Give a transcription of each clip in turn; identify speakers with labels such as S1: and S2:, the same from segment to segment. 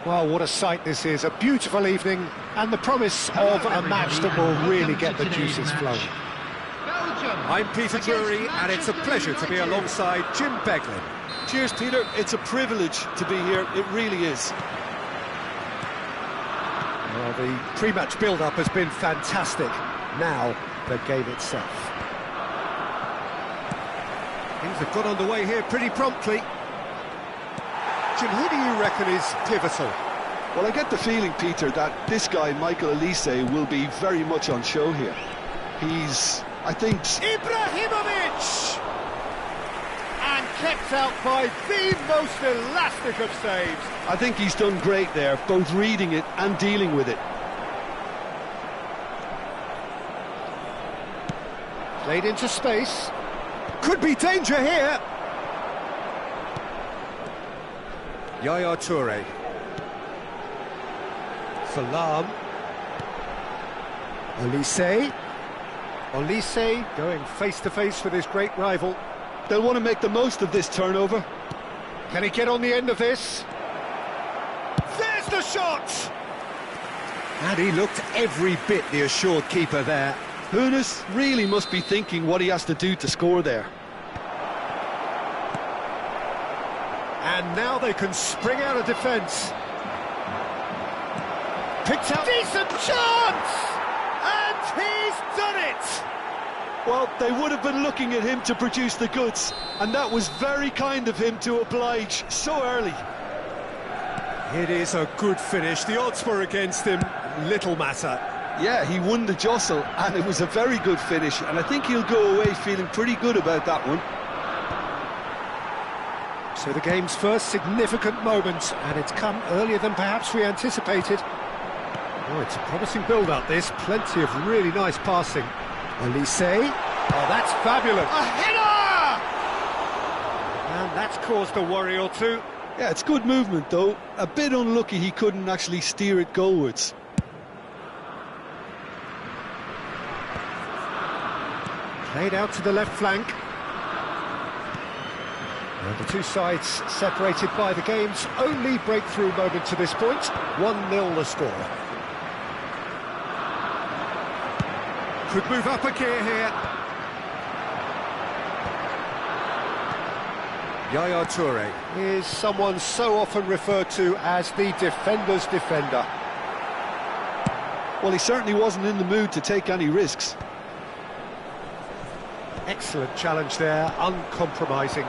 S1: Well, what a sight this is, a beautiful evening, and the promise of a match that will really get the juices flowing.
S2: I'm Peter Drury, and it's a pleasure to be alongside Jim Beglin.
S3: Cheers, Peter. It's a privilege to be here, it really is.
S1: Well, the pre-match build-up has been fantastic. Now, the game itself.
S2: Things have got underway here pretty promptly. Jim, who do you reckon is pivotal?
S3: Well, I get the feeling, Peter, that this guy, Michael Elise, will be very much on show here. He's, I think...
S2: Ibrahimovic! And kept out by the most elastic of saves.
S3: I think he's done great there, both reading it and dealing with it.
S1: Played into space.
S2: Could be danger here. Yaya Toure. Salam.
S1: Olise. Olise going face-to-face with his great rival.
S3: They'll want to make the most of this turnover.
S1: Can he get on the end of this?
S2: There's the shot! And he looked every bit the assured keeper there.
S3: Hoeneß really must be thinking what he has to do to score there.
S2: And now they can spring out of defence. Picked out... Decent chance! And he's done it!
S3: Well, they would have been looking at him to produce the goods, and that was very kind of him to oblige so early.
S2: It is a good finish. The odds were against him. Little matter.
S3: Yeah, he won the jostle, and it was a very good finish, and I think he'll go away feeling pretty good about that one.
S1: So the game's first significant moment, and it's come earlier than perhaps we anticipated.
S2: Oh, it's a promising build-up, this. Plenty of really nice passing.
S1: Elise.
S2: Oh, that's fabulous. A header! And that's caused a worry or two.
S3: Yeah, it's good movement, though. A bit unlucky he couldn't actually steer it goalwards.
S1: Played out to the left flank. And the two sides separated by the game's only breakthrough moment to this point. 1-0 the score.
S2: Could move up a gear here. Yaya Toure
S1: is someone so often referred to as the defender's defender.
S3: Well, he certainly wasn't in the mood to take any risks.
S1: Excellent challenge there, uncompromising.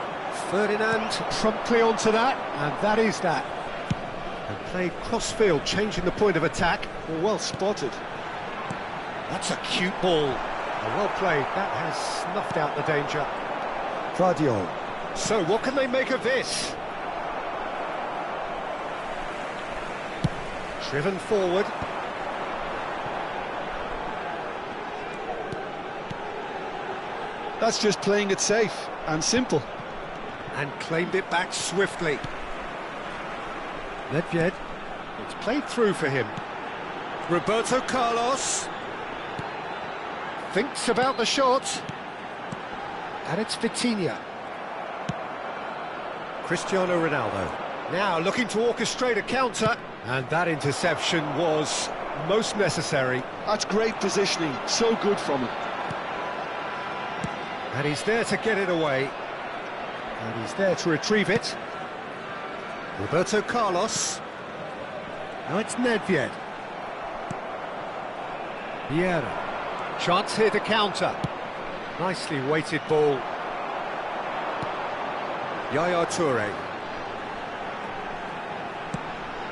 S1: Ferdinand promptly onto that, and that is that. And played cross-field, changing the point of attack.
S3: Well spotted.
S1: That's a cute ball. Well played, that has snuffed out the danger.
S3: Pradio.
S1: So what can they make of this? Driven forward.
S3: That's just playing it safe and simple.
S1: And claimed it back swiftly. Nedved. It's played through for him.
S2: Roberto Carlos.
S1: Thinks about the shot. And it's Vitinha.
S2: Cristiano Ronaldo.
S1: Now looking to orchestrate a counter. And that interception was most necessary.
S3: That's great positioning, so good from him.
S1: And he's there to get it away. And he's there to retrieve it.
S2: Roberto Carlos.
S1: Now it's Nedved. Vieira. Chance here to counter. Nicely weighted ball.
S2: Yaya Toure.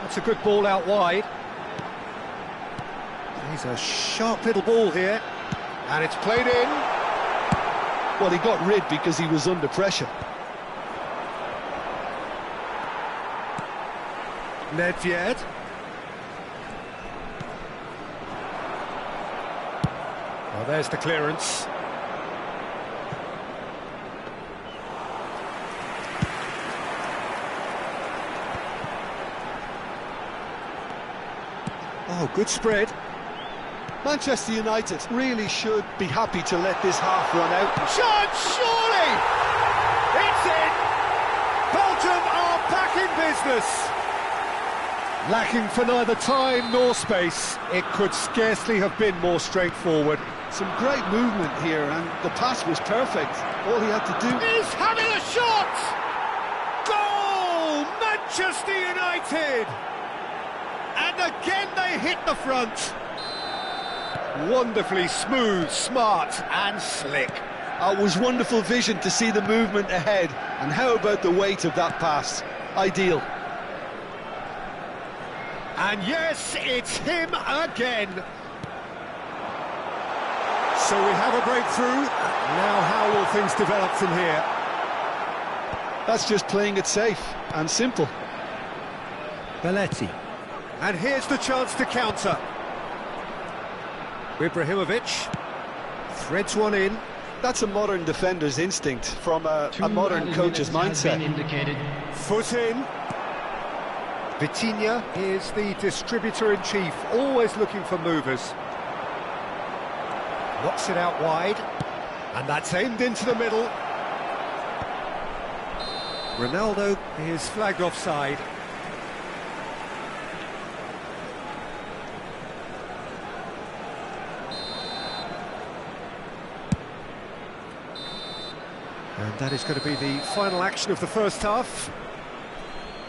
S1: That's a good ball out wide. He's a sharp little ball here. And it's played in.
S3: Well, he got rid because he was under pressure.
S1: Nedved. Well, there's the clearance. Oh, good spread.
S3: Manchester United really should be happy to let this half run out.
S2: Chance, surely! It's in! Belgium are back in business!
S1: Lacking for neither time nor space. It could scarcely have been more straightforward.
S3: Some great movement here, and the pass was perfect. All he had to do...
S1: He's having a shot! Goal! Manchester United! And again they hit the front. Wonderfully smooth, smart and slick.
S3: It was wonderful vision to see the movement ahead. And how about the weight of that pass? Ideal.
S1: And yes, it's him again. So we have a breakthrough. Now how will things develop from here?
S3: That's just playing it safe and simple.
S2: Belletti.
S1: And here's the chance to counter. Ibrahimovic threads one in.
S3: That's a modern defender's instinct from a modern coach's mindset.
S1: Foot in. Vitinha is the distributor-in-chief, always looking for movers. Knocks it out wide, and that's aimed into the middle. Ronaldo is flagged offside. And that is going to be the final action of the first half.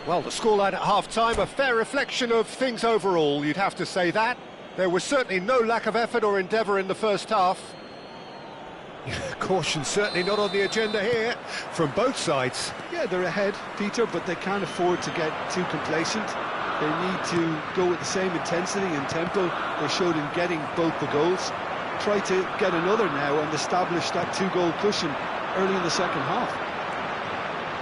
S1: Well, the scoreline at half-time, a fair reflection of things overall, you'd have to say that. There was certainly no lack of effort or endeavour in the first half. Caution certainly not on the agenda here, from both sides.
S3: Yeah, they're ahead, Peter, but they can't afford to get too complacent. They need to go with the same intensity and tempo they showed in getting both the goals. Try to get another now and establish that two-goal cushion early in the second half.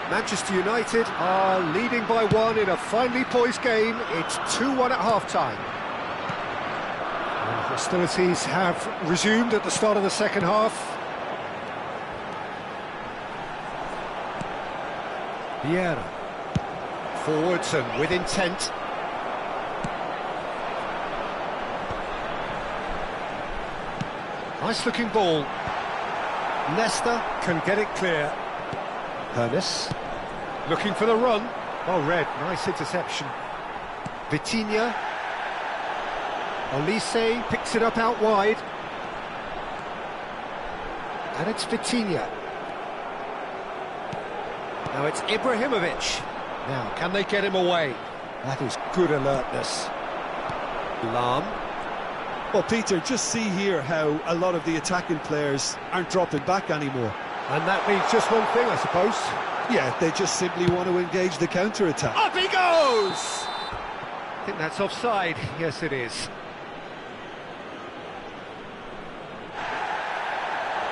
S1: Manchester United are leading by one in a finely poised game. It's 2-1 at half-time. And hostilities have resumed at the start of the second half. Vieira. Forwards and with intent. Nice looking ball. Leicester can get it clear. Hernes looking for the run. Well read, nice interception. Vitinha. Olise picks it up out wide. And it's Vitinha. Now it's Ibrahimovic. Now, can they get him away? That is good alertness. Lam.
S3: Well, Peter, just see here how a lot of the attacking players aren't dropping back anymore.
S1: And that means just one thing, I suppose.
S3: Yeah, they just simply want to engage the counter-attack.
S1: Up he goes! I think that's offside. Yes, it is.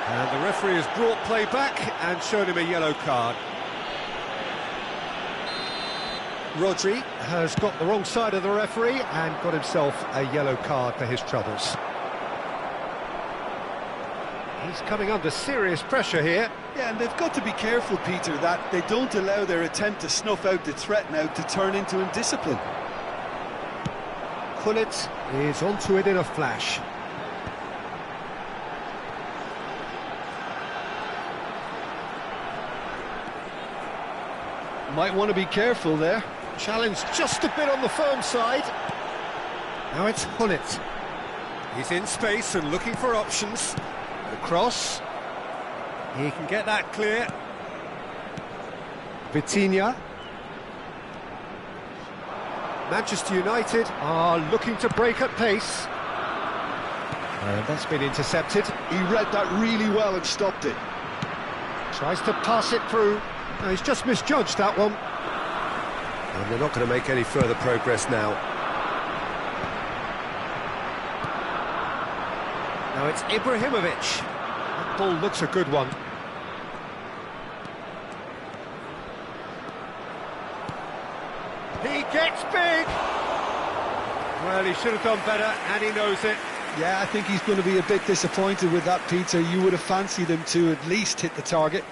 S1: And the referee has brought play back and shown him a yellow card. Rodri has got the wrong side of the referee and got himself a yellow card for his troubles. He's coming under serious pressure here.
S3: Yeah, and they've got to be careful, Peter, that they don't allow their attempt to snuff out the threat now to turn into indiscipline.
S1: Gullit is onto it in a flash.
S3: Might want to be careful there.
S1: Challenge just a bit on the firm side. Now it's Gullit. He's in space and looking for options. The cross. He can get that clear. Vitinha. Manchester United are looking to break at pace. And that's been intercepted.
S3: He read that really well and stopped it.
S1: Tries to pass it through. No, he's just misjudged that one. And they're not going to make any further progress now. Now it's Ibrahimovic. That ball looks a good one. He gets big! Well, he should have done better, and he knows it.
S3: Yeah, I think he's going to be a bit disappointed with that, Peter. You would have fancied him to at least hit the target.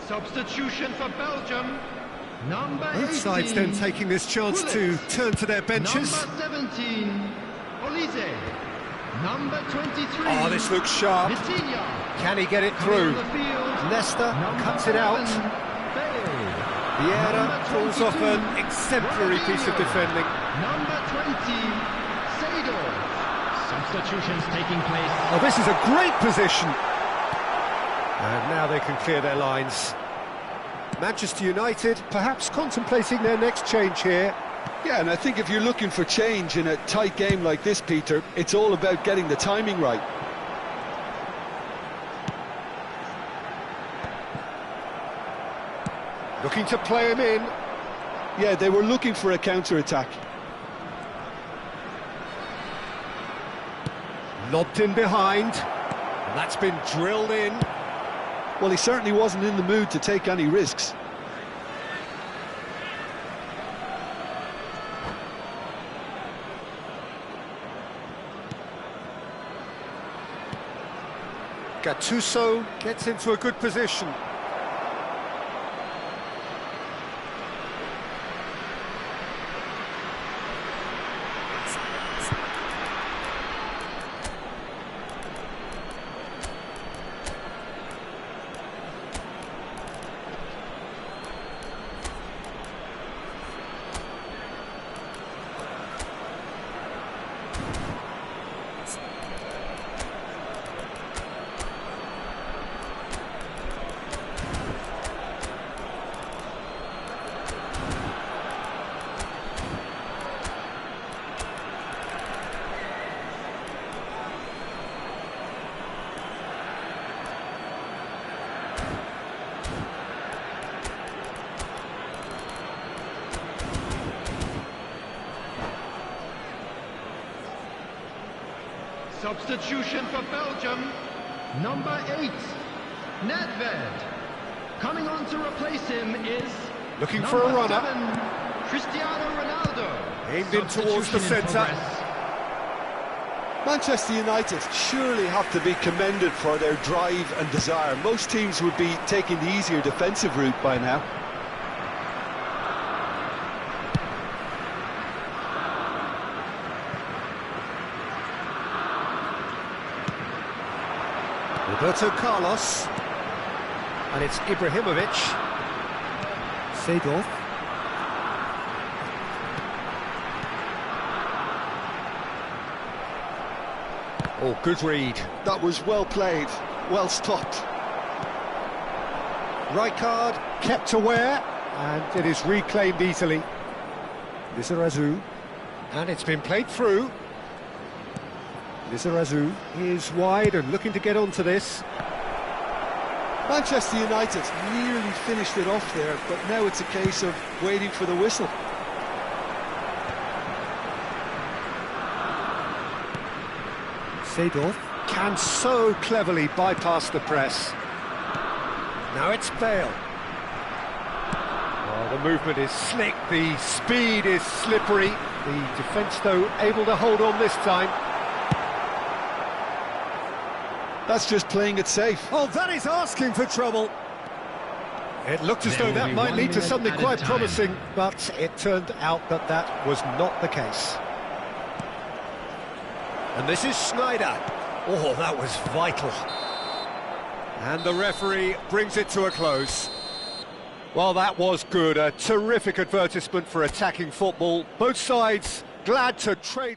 S4: Substitution for Belgium. Number
S1: Both
S4: 18.
S1: sides then taking this chance to turn to their benches.
S4: Number 17. Olise. Number 23.
S1: Oh, this looks sharp.
S4: Vitinha.
S1: Can he get it through?
S4: On the field.
S1: Nesta
S4: Number
S1: cuts it out.
S4: 11, Bale.
S1: Vieira
S4: Number
S1: pulls off
S4: 22,
S1: an exemplary piece of
S4: Ronaldinho.
S1: defending.
S4: Number 20, Seydorf. Substitutions taking place.
S1: Oh, this is a great position. And now they can clear their lines. Manchester United perhaps contemplating their next change here.
S3: Yeah, and I think if you're looking for change in a tight game like this, Peter, it's all about getting the timing right.
S1: Looking to play him in.
S3: Yeah, they were looking for a counter-attack.
S1: Lobbed in behind. And that's been drilled in.
S3: Well, he certainly wasn't in the mood to take any risks.
S1: Gattuso gets into a good position.
S4: Substitution for Belgium. Number 8, Nedved. Coming on to replace him is
S1: Looking for a runner.
S4: 7, Cristiano Ronaldo.
S1: Aimed in towards the
S4: Substitution in
S1: centre.
S4: progress.
S3: Manchester United surely have to be commended for their drive and desire. Most teams would be taking the easier defensive route by now.
S1: Roberto Carlos. And it's Ibrahimovic. Seydorf. Oh, good read.
S3: That was well played, well stopped.
S1: Rijkaard kept aware, and it is reclaimed easily. Lizarazu. And it's been played through. Lizarazu is wide and looking to get onto this.
S3: Manchester United nearly finished it off there, but now it's a case of waiting for the whistle.
S1: Seydorf can so cleverly bypass the press. Now it's Bale. Oh, the movement is slick, the speed is slippery. The defence, though, able to hold on this time.
S3: That's just playing it safe.
S1: Oh, that is asking for trouble. It looked as
S4: There
S1: though
S4: will
S1: that
S4: be
S1: might
S4: 1
S1: lead to
S4: minute
S1: something
S4: added
S1: quite
S4: time.
S1: promising, but it turned out that that was not the case. And this is Schneider. Oh, that was vital. And the referee brings it to a close. Well, that was good. A terrific advertisement for attacking football. Both sides glad to trade...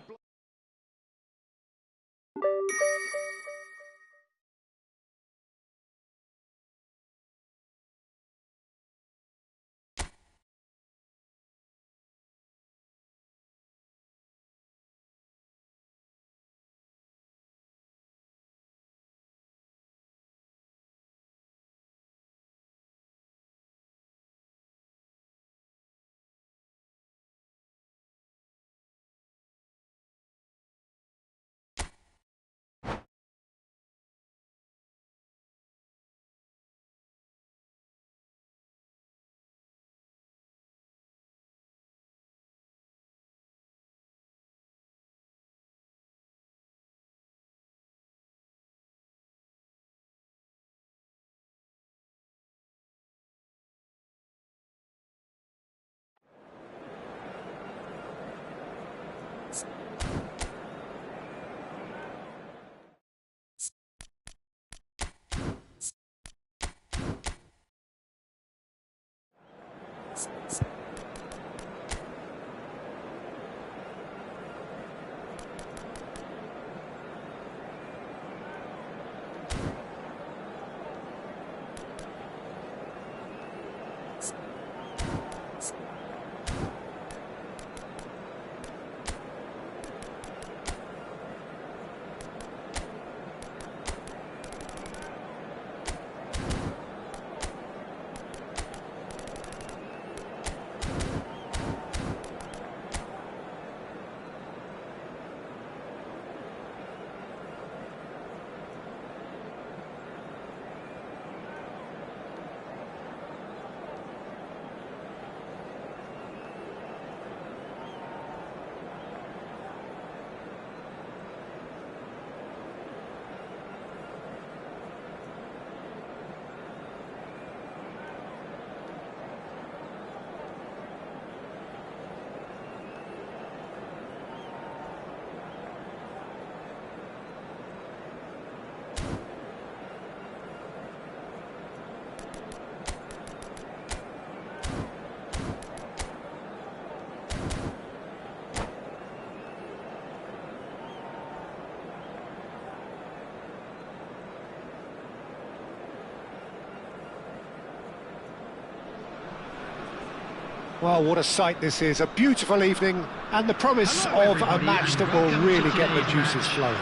S1: Well, what a sight this is. A beautiful evening and the promise
S4: Hello,
S1: of a
S4: everybody,
S1: match that
S4: and
S1: will
S4: welcome
S1: really
S4: to
S1: get the
S4: today's
S1: juices
S4: match.
S1: flowing.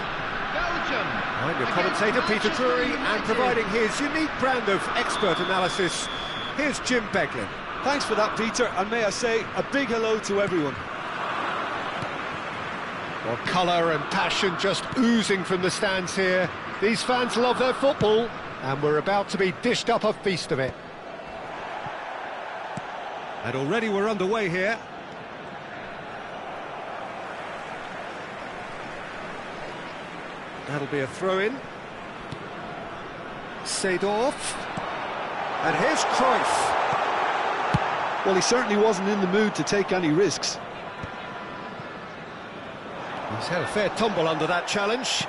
S4: Belgium.
S1: I'm your
S4: against
S1: commentator, Peter
S4: Manchester
S1: Drury, and
S4: United.
S1: providing his unique brand of expert analysis, here's Jim Beglin.
S3: Thanks for that, Peter, and may I say a big hello to everyone.
S1: Well, colour and passion just oozing from the stands here. These fans love their football, and we're about to be dished up a feast of it. And already we're underway here. That'll be a throw-in. Seedorf. And here's Cruyff.
S3: Well, he certainly wasn't in the mood to take any risks.
S1: He's had a fair tumble under that challenge.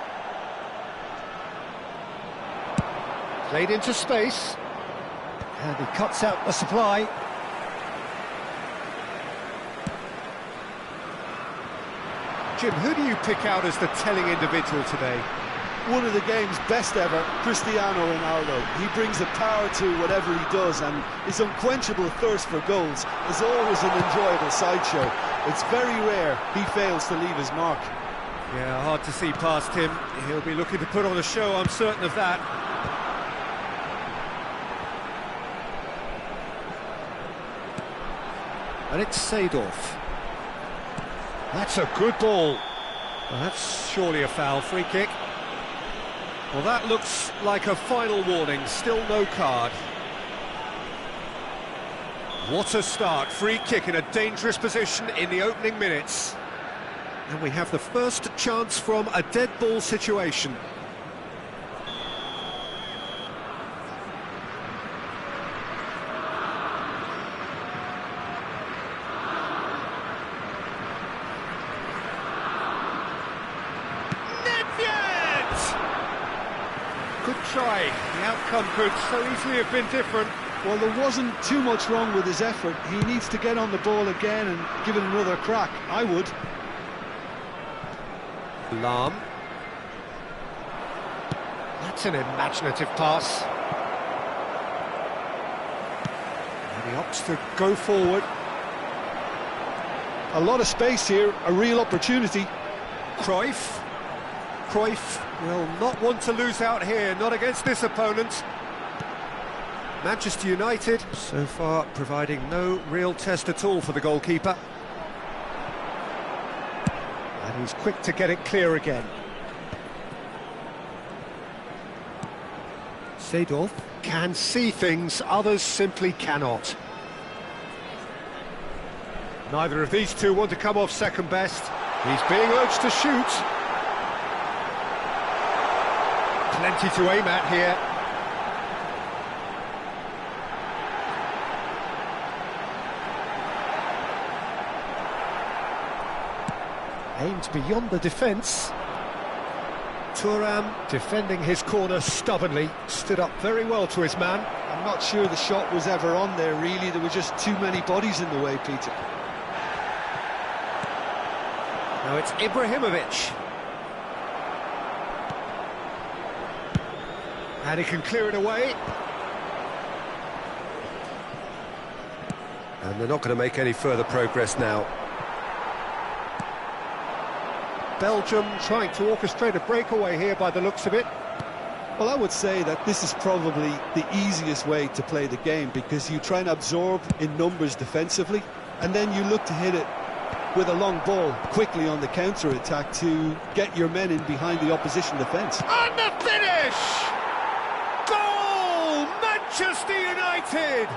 S1: Played into space. And he cuts out the supply. Jim, who do you pick out as the telling individual today?
S3: One of the game's best ever, Cristiano Ronaldo. He brings a power to whatever he does, and his unquenchable thirst for goals is always an enjoyable sideshow. It's very rare he fails to leave his mark.
S1: Yeah, hard to see past him. He'll be looking to put on a show, I'm certain of that. And it's Seedorf. That's a good ball. Well, that's surely a foul. Free kick. Well, that looks like a final warning. Still no card. What a start. Free kick in a dangerous position in the opening minutes. And we have the first chance from a dead ball situation. Good try. The outcome could so easily have been different.
S3: Well, there wasn't too much wrong with his effort. He needs to get on the ball again and give it another crack. I would.
S1: Lahm. That's an imaginative pass. And he opts to go forward.
S3: A lot of space here, a real opportunity.
S1: Cruyff. Cruyff will not want to lose out here, not against this opponent. Manchester United, so far, providing no real test at all for the goalkeeper. And he's quick to get it clear again. Seedorf can see things others simply cannot. Neither of these two want to come off second best. He's being urged to shoot. Plenty to aim at here. Aimed beyond the defence. Thuram defending his corner stubbornly, stood up very well to his man.
S3: I'm not sure the shot was ever on there, really. There were just too many bodies in the way, Peter.
S1: Now it's Ibrahimovic. And he can clear it away. And they're not going to make any further progress now. Belgium trying to orchestrate a breakaway here by the looks of it.
S3: Well, I would say that this is probably the easiest way to play the game, because you try and absorb in numbers defensively, and then you look to hit it with a long ball quickly on the counter-attack to get your men in behind the opposition defence.
S1: And the finish! Goal! Manchester United!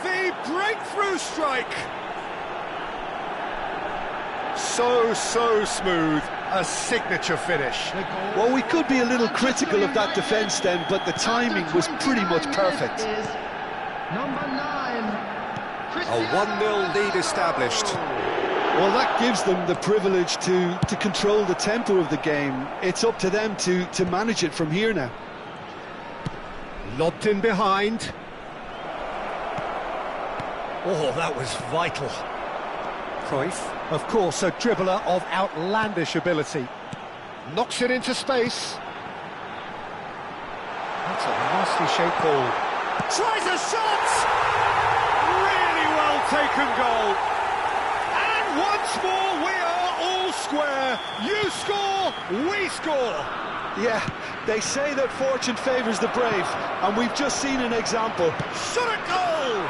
S1: The breakthrough strike! So smooth, a signature finish.
S3: Well, we could be a little critical of that defence then, but the timing was pretty much perfect.
S4: Number 9,
S1: A 1-0 lead established.
S3: Well, that gives them the privilege to control the tempo of the game. It's up to them to manage it from here now.
S1: Lobbed in behind. Oh, that was vital. Cruyff, of course, a dribbler of outlandish ability. Knocks it into space. That's a nicely shaped ball. Tries a shot! Really well taken goal. And once more we are all square. You score, we score.
S3: Yeah, they say that fortune favours the brave, and we've just seen an example.
S1: Shot at goal!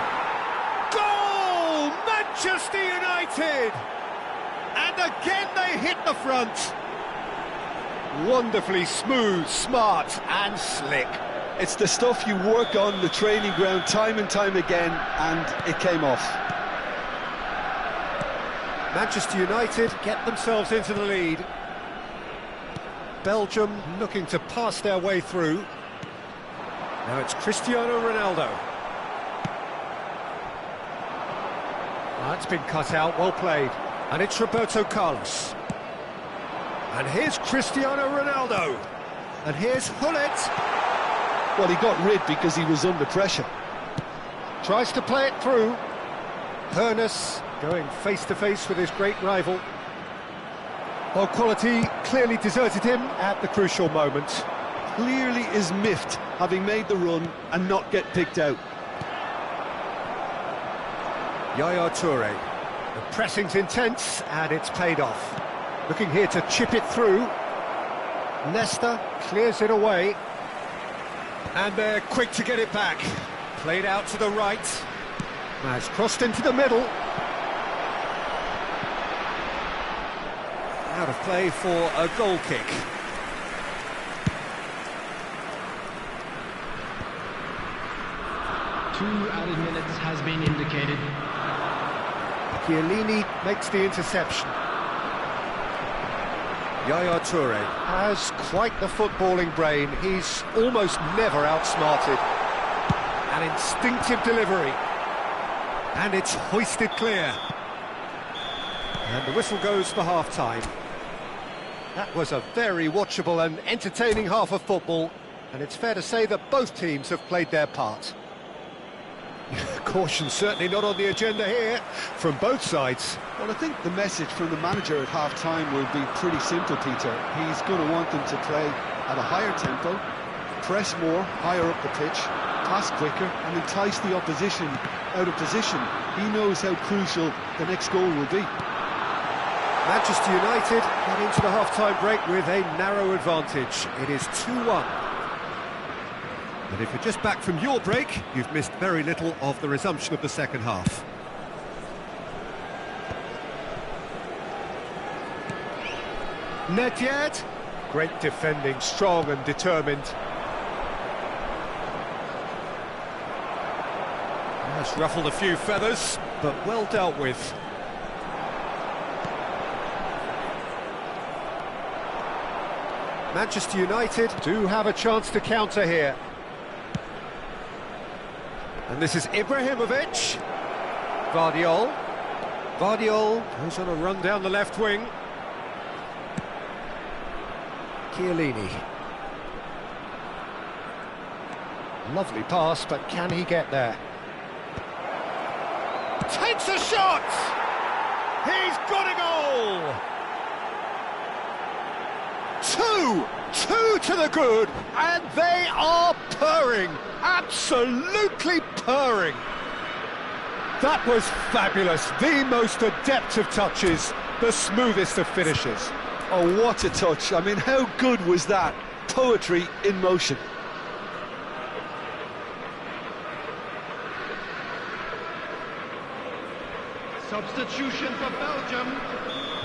S1: Goal! Manchester United! And again they hit the front. Wonderfully smooth, smart and slick.
S3: It's the stuff you work on the training ground time and time again, and it came off.
S1: Manchester United get themselves into the lead. Belgium looking to pass their way through. Now it's Cristiano Ronaldo. That's been cut out, well played. And it's Roberto Carlos. And here's Cristiano Ronaldo. And here's Hullet.
S3: Well, he got rid because he was under pressure.
S1: Tries to play it through. Hoeneß going face-to-face with his great rival. Well, quality clearly deserted him at the crucial moment.
S3: Clearly is miffed, having made the run and not get picked out.
S1: Yaya Toure. The pressing's intense and it's paid off. Looking here to chip it through. Nesta clears it away. And they're quick to get it back. Played out to the right. Now it's crossed into the middle. Out of play for a goal kick.
S4: Two added minutes has been indicated.
S1: Chiellini makes the interception. Yaya Toure has quite the footballing brain. He's almost never outsmarted. An instinctive delivery. And it's hoisted clear. And the whistle goes for half-time. That was a very watchable and entertaining half of football. And it's fair to say that both teams have played their part. Caution certainly not on the agenda here from both sides.
S3: Well, I think the message from the manager at half-time will be pretty simple, Peter. He's going to want them to play at a higher tempo, press more, higher up the pitch, pass quicker, and entice the opposition out of position. He knows how crucial the next goal will be.
S1: Manchester United get into the half-time break with a narrow advantage. It is 2-1. And if you're just back from your break, you've missed very little of the resumption of the second half. Nedved, great defending, strong and determined. Has ruffled a few feathers, but well dealt with. Manchester United do have a chance to counter here. And this is Ibrahimovic. Vardiol goes on a run down the left wing. Chiellini. Lovely pass, but can he get there? Takes a shot! He's got a goal! Two to the good, and they are purring, absolutely purring. That was fabulous, the most adept of touches, the smoothest of finishes.
S3: Oh, what a touch. I mean, how good was that? Poetry in motion.
S4: Substitution for Belgium,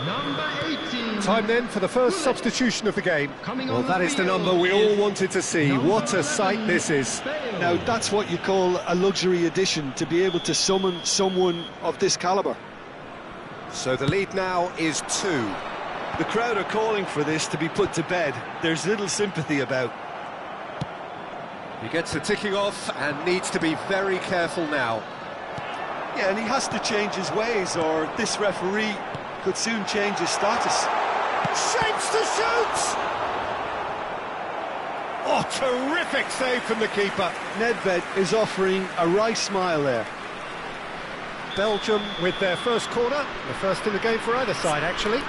S4: number 18.
S1: Time then for the first substitution of the game. Well, that is the number we all wanted to see. What a sight this is.
S3: Now, that's what you call a luxury addition, to be able to summon someone of this calibre.
S1: So the lead now is 2.
S3: The crowd are calling for this to be put to bed. There's little sympathy about.
S1: He gets the ticking off and needs to be very careful now.
S3: Yeah, and he has to change his ways, or this referee could soon change his status.
S1: Shapes to shoot! Oh, terrific save from the keeper.
S3: Nedved is offering a wry smile there.
S1: Belgium with their first corner, the first in the game for either side, actually.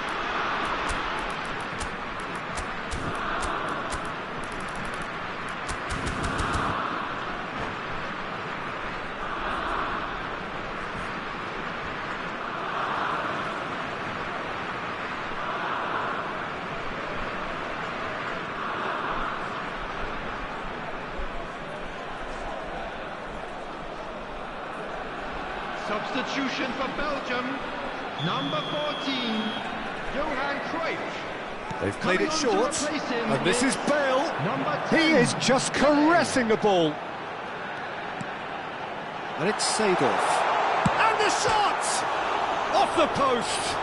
S4: Substitution for Belgium, number 14, Johan Cruyff.
S1: They've played it
S4: Coming on to
S1: short,
S4: replace him
S1: and this is Bale.
S4: number 10.
S1: He is just caressing the ball. And it's Seedorf. And the shot! Off the post!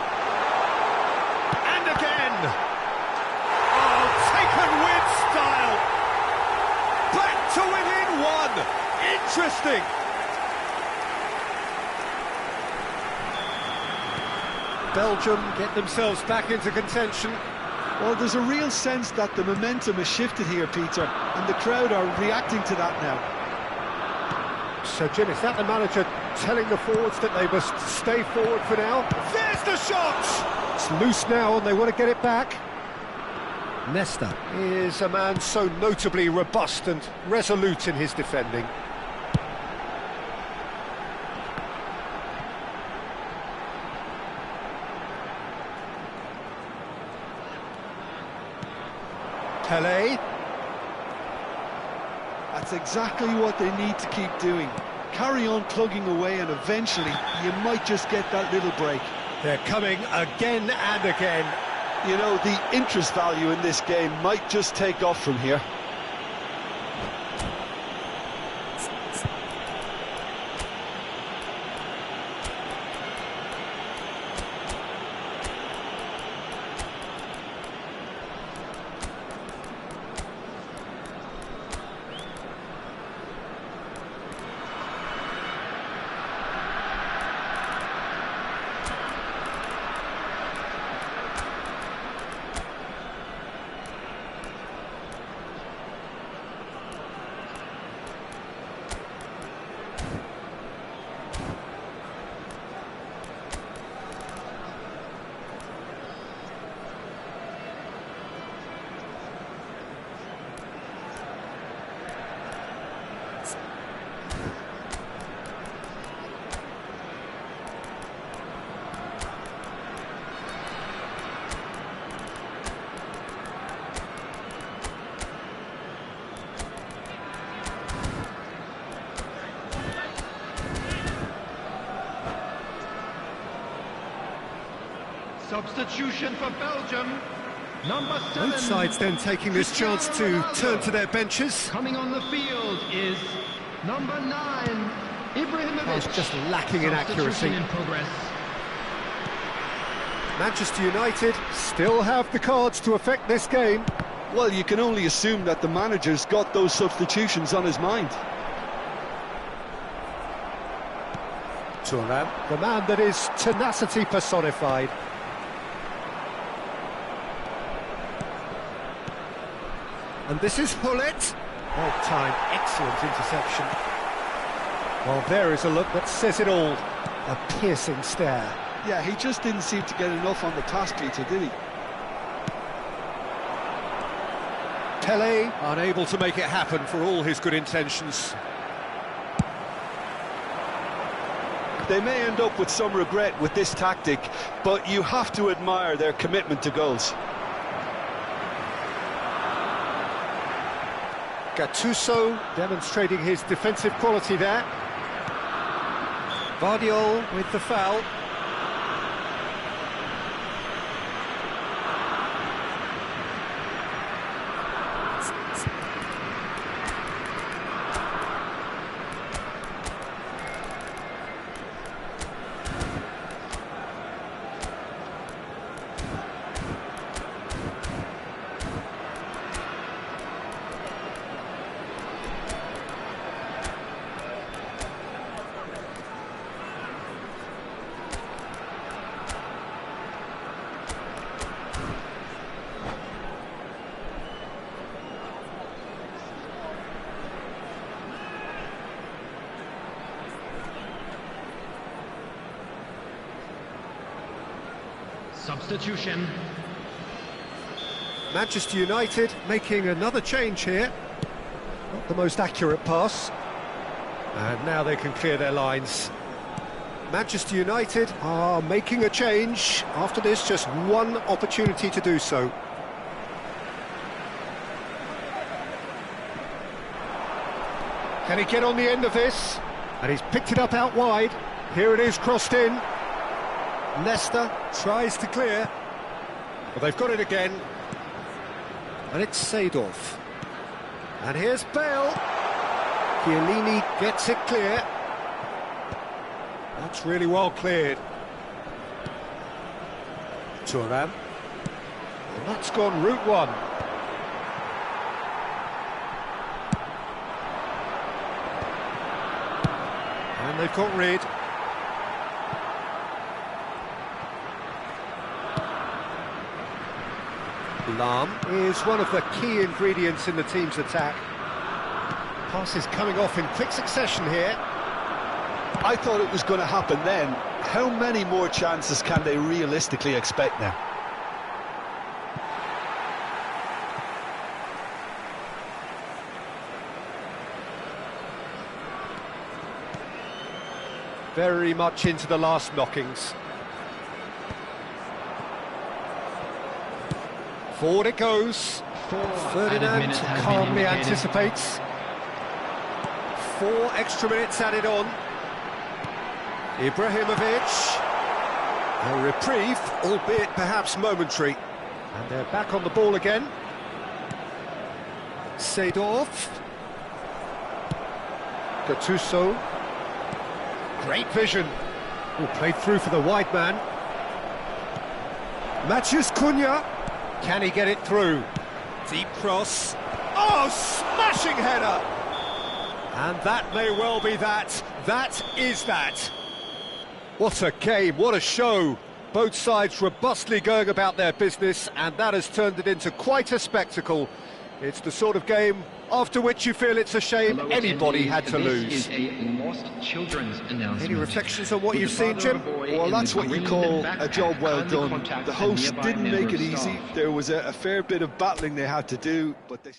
S1: And again! Oh, taken with style! Back to within one! Interesting! Belgium get themselves back into contention.
S3: Well, there's a real sense that the momentum has shifted here, Peter, and the crowd are reacting to that now.
S1: So, Jim, is that the manager telling the forwards that they must stay forward for now? There's the shot! It's loose now and they want to get it back. Nesta is a man so notably robust and resolute in his defending. Pelé.
S3: That's exactly what they need to keep doing. Carry on plugging away and eventually you might just get that little break.
S1: They're coming again and again.
S3: You know, the interest value in this game might just take off from here.
S4: Substitution for Belgium, number 7.
S1: Both sides then taking this chance to turn to their benches.
S4: Coming on the field is number 9, Ibrahimovic.
S1: Oh, it's just lacking in accuracy.
S4: Substitution in progress.
S1: Manchester United still have the cards to affect this game.
S3: Well, you can only assume that the manager's got those substitutions on his mind.
S1: Thuram, the man that is tenacity personified. And this is Hullet. Well timed, excellent interception. Well, there is a look that says it all. A piercing stare.
S3: Yeah, he just didn't seem to get enough on the pass, Peter, did he?
S1: Pelé, unable to make it happen for all his good intentions.
S3: They may end up with some regret with this tactic, but you have to admire their commitment to goals.
S1: Gattuso demonstrating his defensive quality there. Vardiol with the foul.
S4: Substitution.
S1: Manchester United making another change here. Not the most accurate pass. And now they can clear their lines. Manchester United are making a change. After this, just one opportunity to do so. Can he get on the end of this? And he's picked it up out wide. Here it is, crossed in. Leicester tries to clear. Well, they've got it again. And it's Seedorf. And here's Bale. Chiellini gets it clear. That's really well cleared. Thuram. And that's gone route one. And they've got rid. Lahm is one of the key ingredients in the team's attack. Passes coming off in quick succession here.
S3: I thought it was going to happen then. How many more chances can they realistically expect now?
S1: Very much into the last knockings. Forward it goes. Ferdinand calmly anticipates. 4 extra minutes added on. Ibrahimovic. A reprieve, albeit perhaps momentary. And they're back on the ball again. Seedorf. Gattuso. Great vision. Oh, played through for the wide man. Matheus Cunha. Can he get it through? Deep cross. Oh, smashing header! And that may well be that. That is that. What a game, what a show. Both sides robustly going about their business, and that has turned it into quite a spectacle. It's the sort of game after which you feel it's a shame anybody had to lose. Any reflections on what you've seen, Jim?
S3: Well, that's what you call a job well done. The hosts didn't make it easy. There was a fair bit of battling they had to do, but they...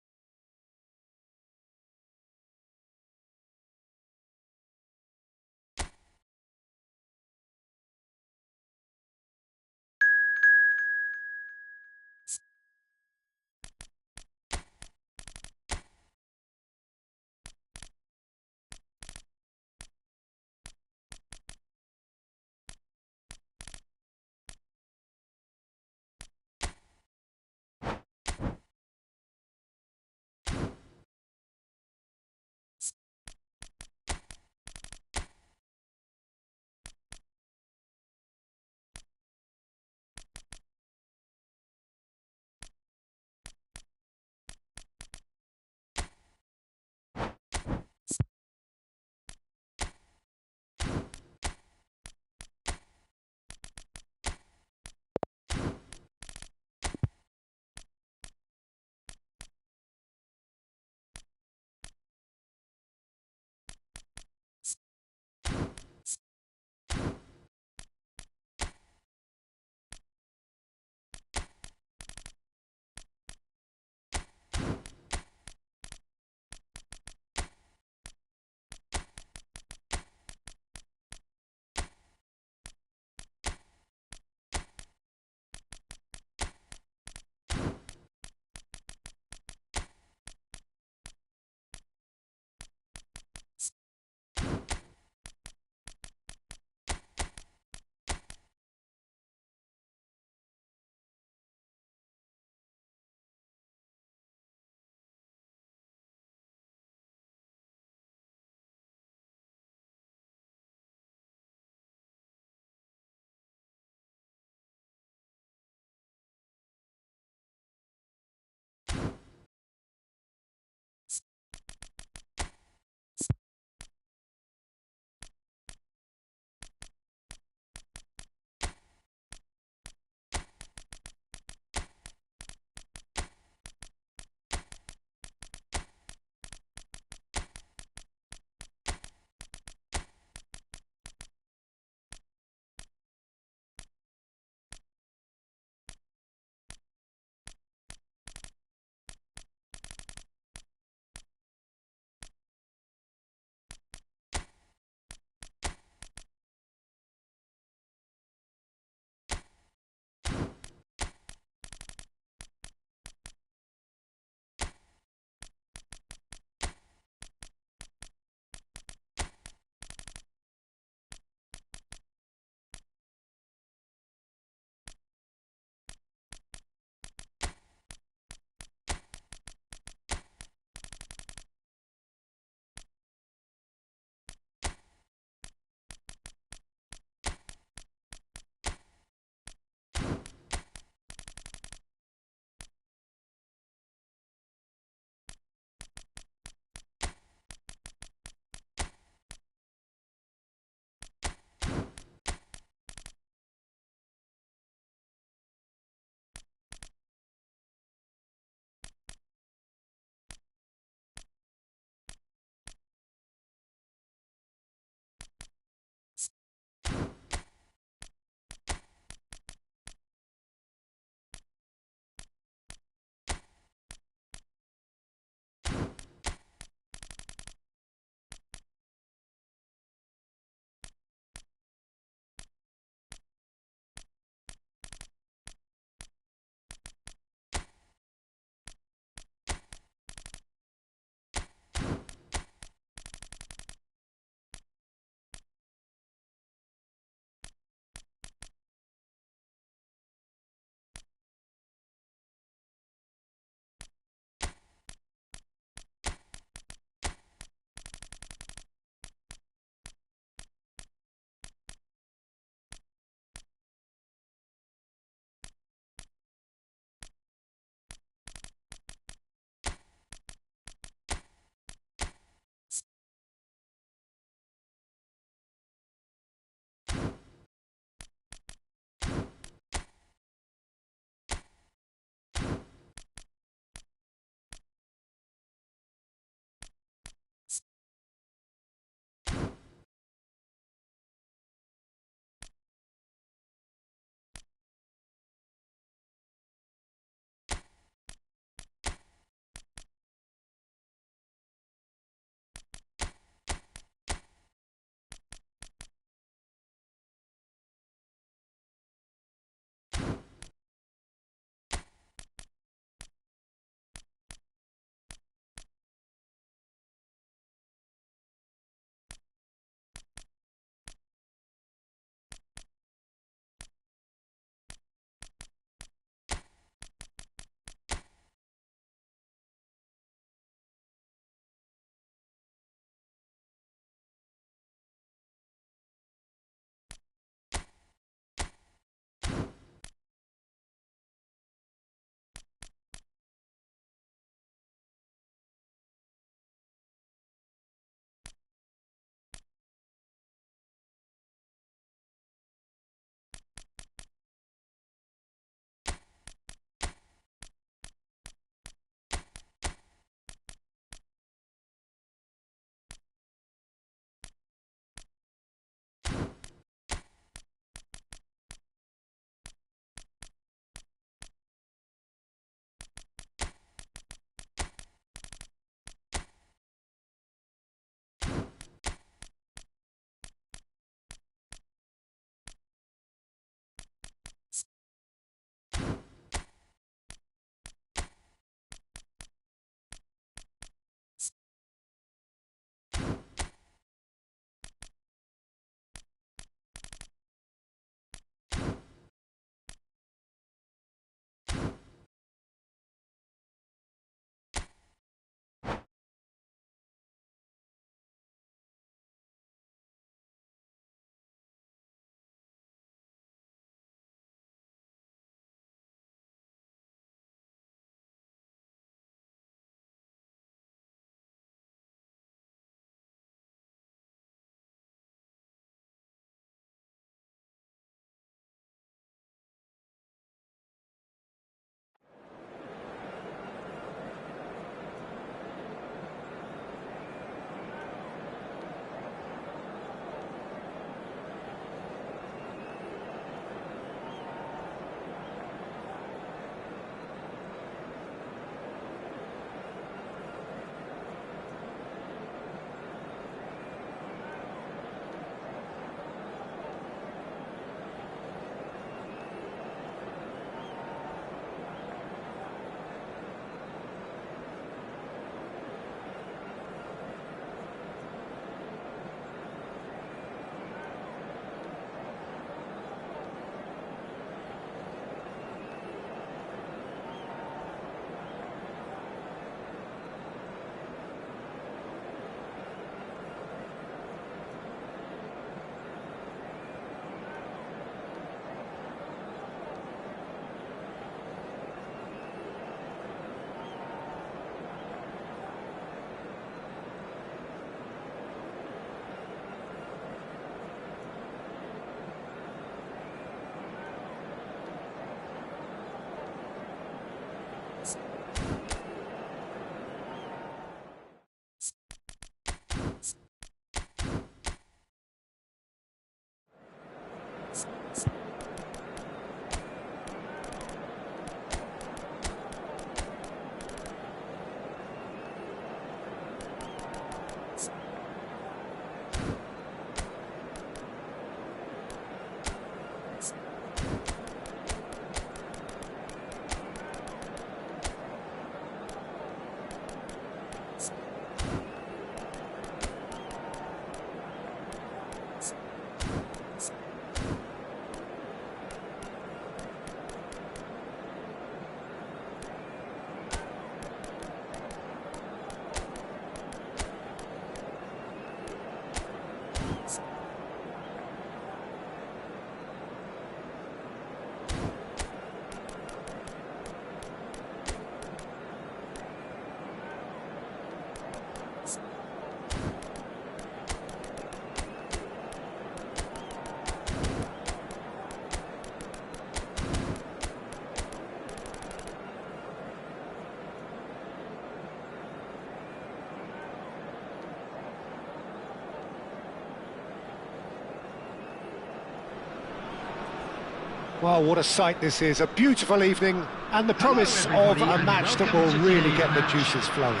S1: Well, what a sight this is, a beautiful evening, and the promise of a match that will really get the juices flowing.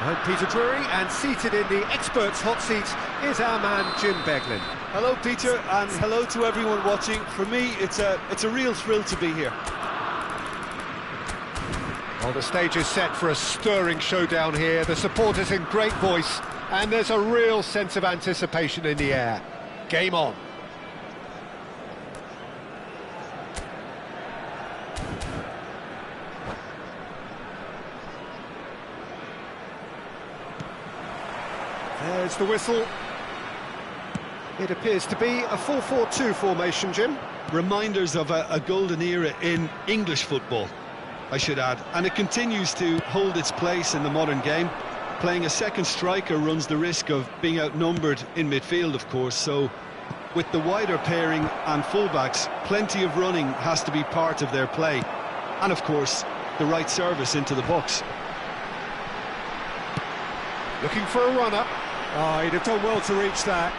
S1: I'm Peter Drury, and seated in the experts' hot seat is our man Jim Beglin.
S3: Hello, Peter, and hello to everyone watching. For me, it's a real thrill to be here.
S1: Well, the stage is set for a stirring showdown here. The supporters in great voice, and there's a real sense of anticipation in the air. Game on. There's the whistle. It appears to be a 4-4-2 formation, Jim.
S3: Reminders of a golden era in English football, I should add. And it continues to hold its place in the modern game. Playing a second striker runs the risk of being outnumbered in midfield, of course, so with the wider pairing and fullbacks, plenty of running has to be part of their play. And, of course, the right service into the box.
S1: Looking for a run-up. Oh, he'd have done well to reach that.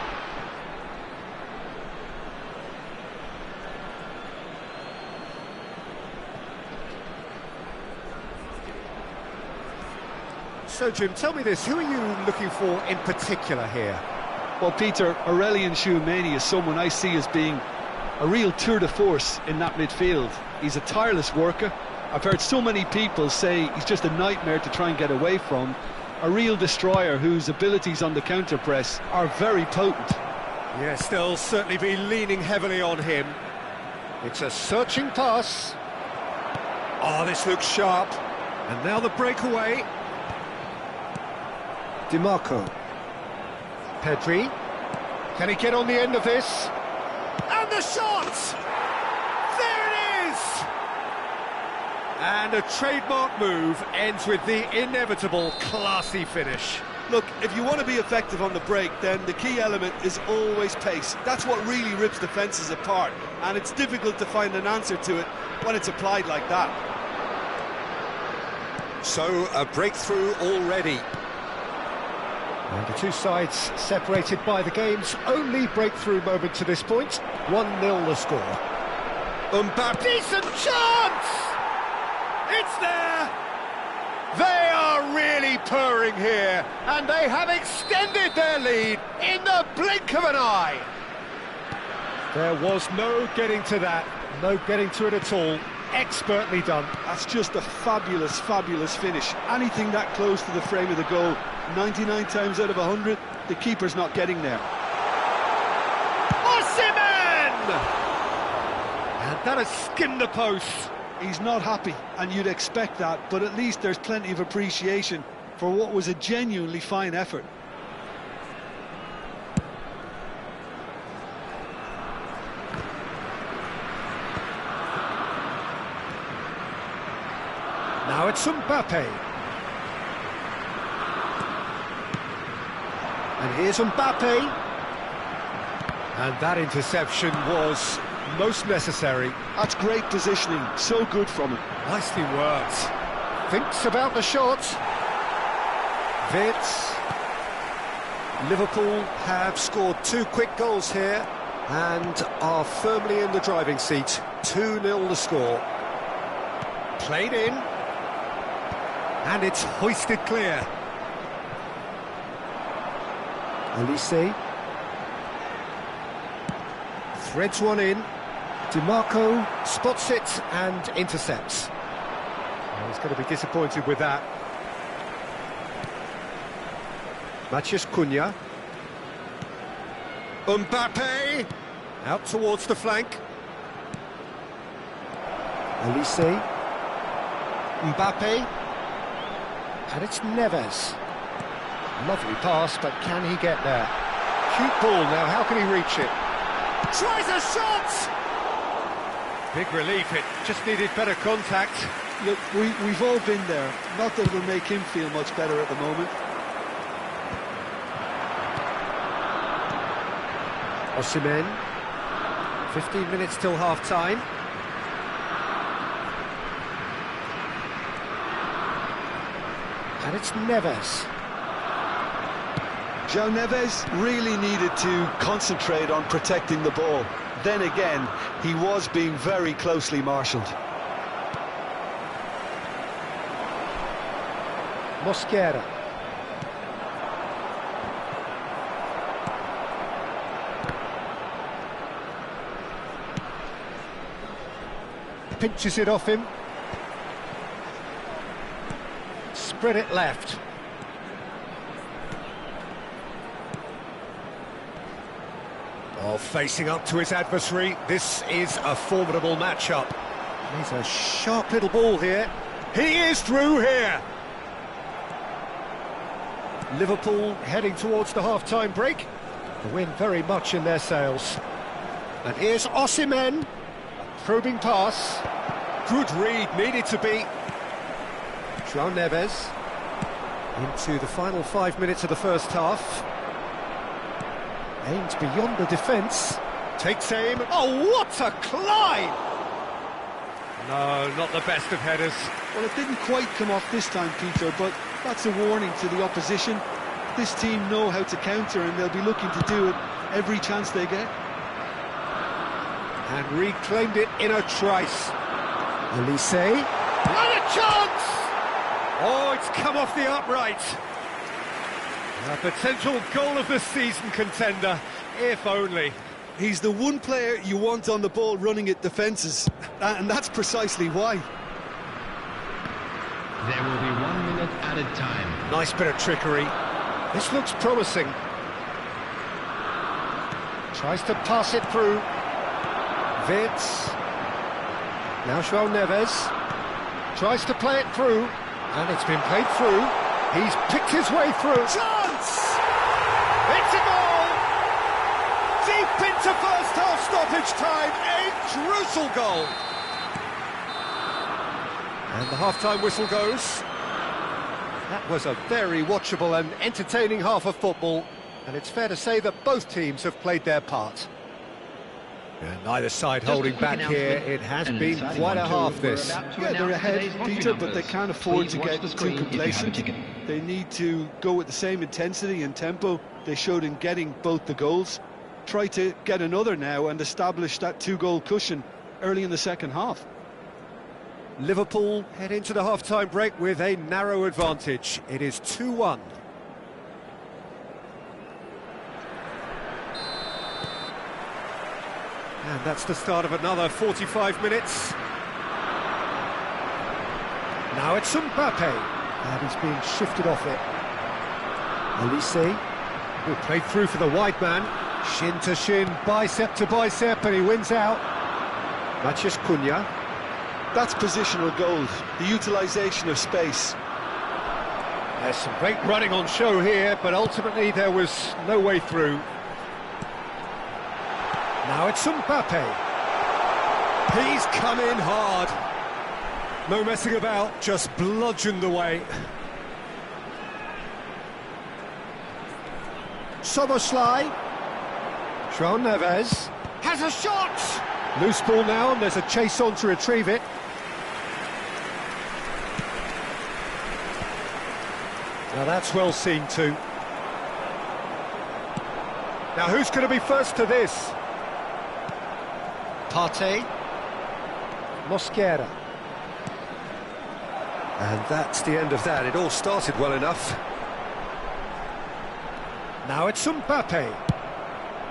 S1: So, Jim, tell me this, who are you looking for in particular here?
S3: Well, Peter, Aurelien Tchouameni is someone I see as being a real tour de force in that midfield. He's a tireless worker. I've heard so many people say he's just a nightmare to try and get away from. A real destroyer whose abilities on the counter-press are very potent.
S1: Yes, they'll certainly be leaning heavily on him. It's a searching pass. Oh, this looks sharp. And now the breakaway. DiMarco. Pedri. Can he get on the end of this? And the shot! There it is! And a trademark move ends with the inevitable classy finish.
S3: Look, if you want to be effective on the break, then the key element is always pace. That's what really rips defences apart, and it's difficult to find an answer to it when it's applied like that.
S2: So, a breakthrough already.
S1: And the two sides separated by the game's only breakthrough moment to this point. 1-0 the score.
S2: Mbappe.
S1: Decent chance! It's there! They are really purring here, and they have extended their lead in the blink of an eye. There was no getting to that, no getting to it at all. Expertly done.
S3: That's just a fabulous, fabulous finish. Anything that close to the frame of the goal, 99 times out of 100, the keeper's not getting there.
S1: Osimhen! And that has skimmed the post.
S3: He's not happy, and you'd expect that, but at least there's plenty of appreciation for what was a genuinely fine effort.
S1: Now it's Mbappe. And here's Mbappe. And that interception was most necessary.
S3: That's great positioning, so good from him.
S1: Nicely worked. Thinks about the shot. Vitz. Liverpool have scored 2 quick goals here and are firmly in the driving seat. 2-0 the score. Played in. And it's hoisted clear. Olise. Threads one in. DiMarco spots it and intercepts. Well, he's going to be disappointed with that. Matheus Cunha. Mbappe. Out towards the flank. Olise. Mbappe. And it's Neves. Lovely pass, but can he get there? Cute ball now, how can he reach it? Tries a shot! Big relief, it just needed better contact.
S3: Look, we've all been there. Not that it'll make him feel much better at the moment.
S1: Osimhen. 15 minutes till half-time. And it's Neves.
S3: João Neves really needed to concentrate on protecting the ball. then again, he was being very closely marshalled.
S1: Mosquera. Pinches it off him. Spread it left. Oh, facing up to his adversary, this is a formidable matchup. He's a sharp little ball here. He is through here. Liverpool heading towards the half-time break. The win very much in their sails. And here's Osimhen. A probing pass. Good read, needed to be. João Neves. Into the final 5 minutes of the first half. Aims beyond the defence. Takes aim. Oh, what a climb! No, not the best of headers.
S3: Well, it didn't quite come off this time, Peter, but that's a warning to the opposition. This team know how to counter, and they'll be looking to do it every chance they get.
S1: And reclaimed it in a trice. Elise. What a chance! Oh, it's come off the upright. A potential goal of the season contender, if only.
S3: He's the one player you want on the ball running at defences, and that's precisely why.
S4: There will be 1 minute added time.
S1: Nice bit of trickery. This looks promising. Tries to pass it through. Vitz. Now João Neves. Tries to play it through. And it's been played through. He's picked his way through. Chance! It's a goal! Deep into first half stoppage time. A crucial goal. And the half-time whistle goes. That was a very watchable and entertaining half of football, and it's fair to say that both teams have played their part. And neither side holding back here. It has been quite a half, this.
S3: Yeah, they're ahead, Peter, but they can't afford to get too complacent. They need to go with the same intensity and tempo they showed in getting both the goals. Try to get another now and establish that two-goal cushion early in the second half.
S1: Liverpool head into the half-time break with a narrow advantage. It is 2-1. And that's the start of another 45 minutes. Now it's Mbappe. And he's being shifted off it. Elise, who played through for the wide man. Shin to shin, bicep to bicep, and he wins out. Matheus Cunha.
S3: That's positional goals, the utilisation of space.
S1: There's some great running on show here, but ultimately there was no way through. Now it's Mbappe. He's come in hard. No messing about, just bludgeoned away. Soboslai. João Neves has a shot! Loose ball now, and there's a chase on to retrieve it. Now that's well seen too. Now who's going to be first to this? Partey. Mosquera. And that's the end of that. It all started well enough. Now it's Mbappe.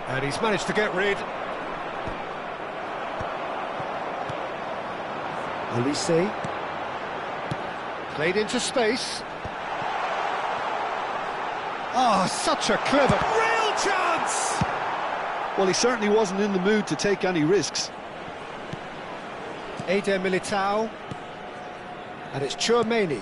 S1: And he's managed to get rid. Elise. Played into space. Oh, such a clever... Real chance!
S3: Well, he certainly wasn't in the mood to take any risks.
S1: Eder Militao. And it's Tchouaméni.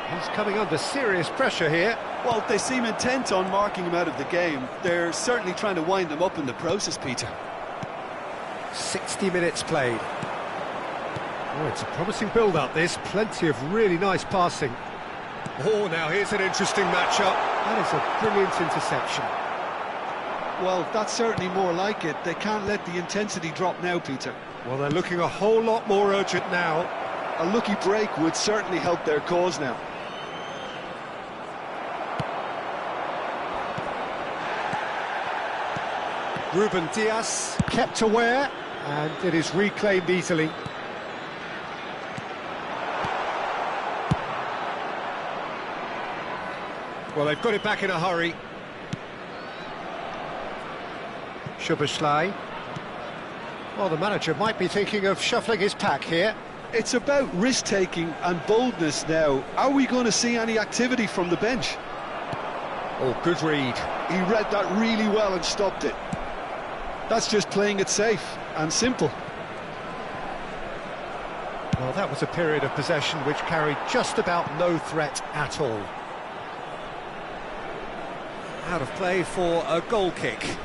S1: He's coming under serious pressure here.
S3: Well, they seem intent on marking him out of the game. They're certainly trying to wind him up in the process, Peter.
S1: 60 minutes played. Oh, it's a promising build-up, this. Plenty of really nice passing. Oh, now here's an interesting matchup. That is a brilliant interception.
S3: Well, that's certainly more like it. They can't let the intensity drop now, Peter.
S1: Well, they're looking a whole lot more urgent now.
S3: A lucky break would certainly help their cause now.
S1: Ruben Diaz kept aware, and it is reclaimed easily. Well, they've got it back in a hurry. Szoboszlai. Well, the manager might be thinking of shuffling his pack here.
S3: It's about risk-taking and boldness now. Are we going to see any activity from the bench?
S1: Oh, good read.
S3: He read that really well and stopped it. That's just playing it safe and simple.
S1: Well, that was a period of possession which carried just about no threat at all. Out of play for a goal kick.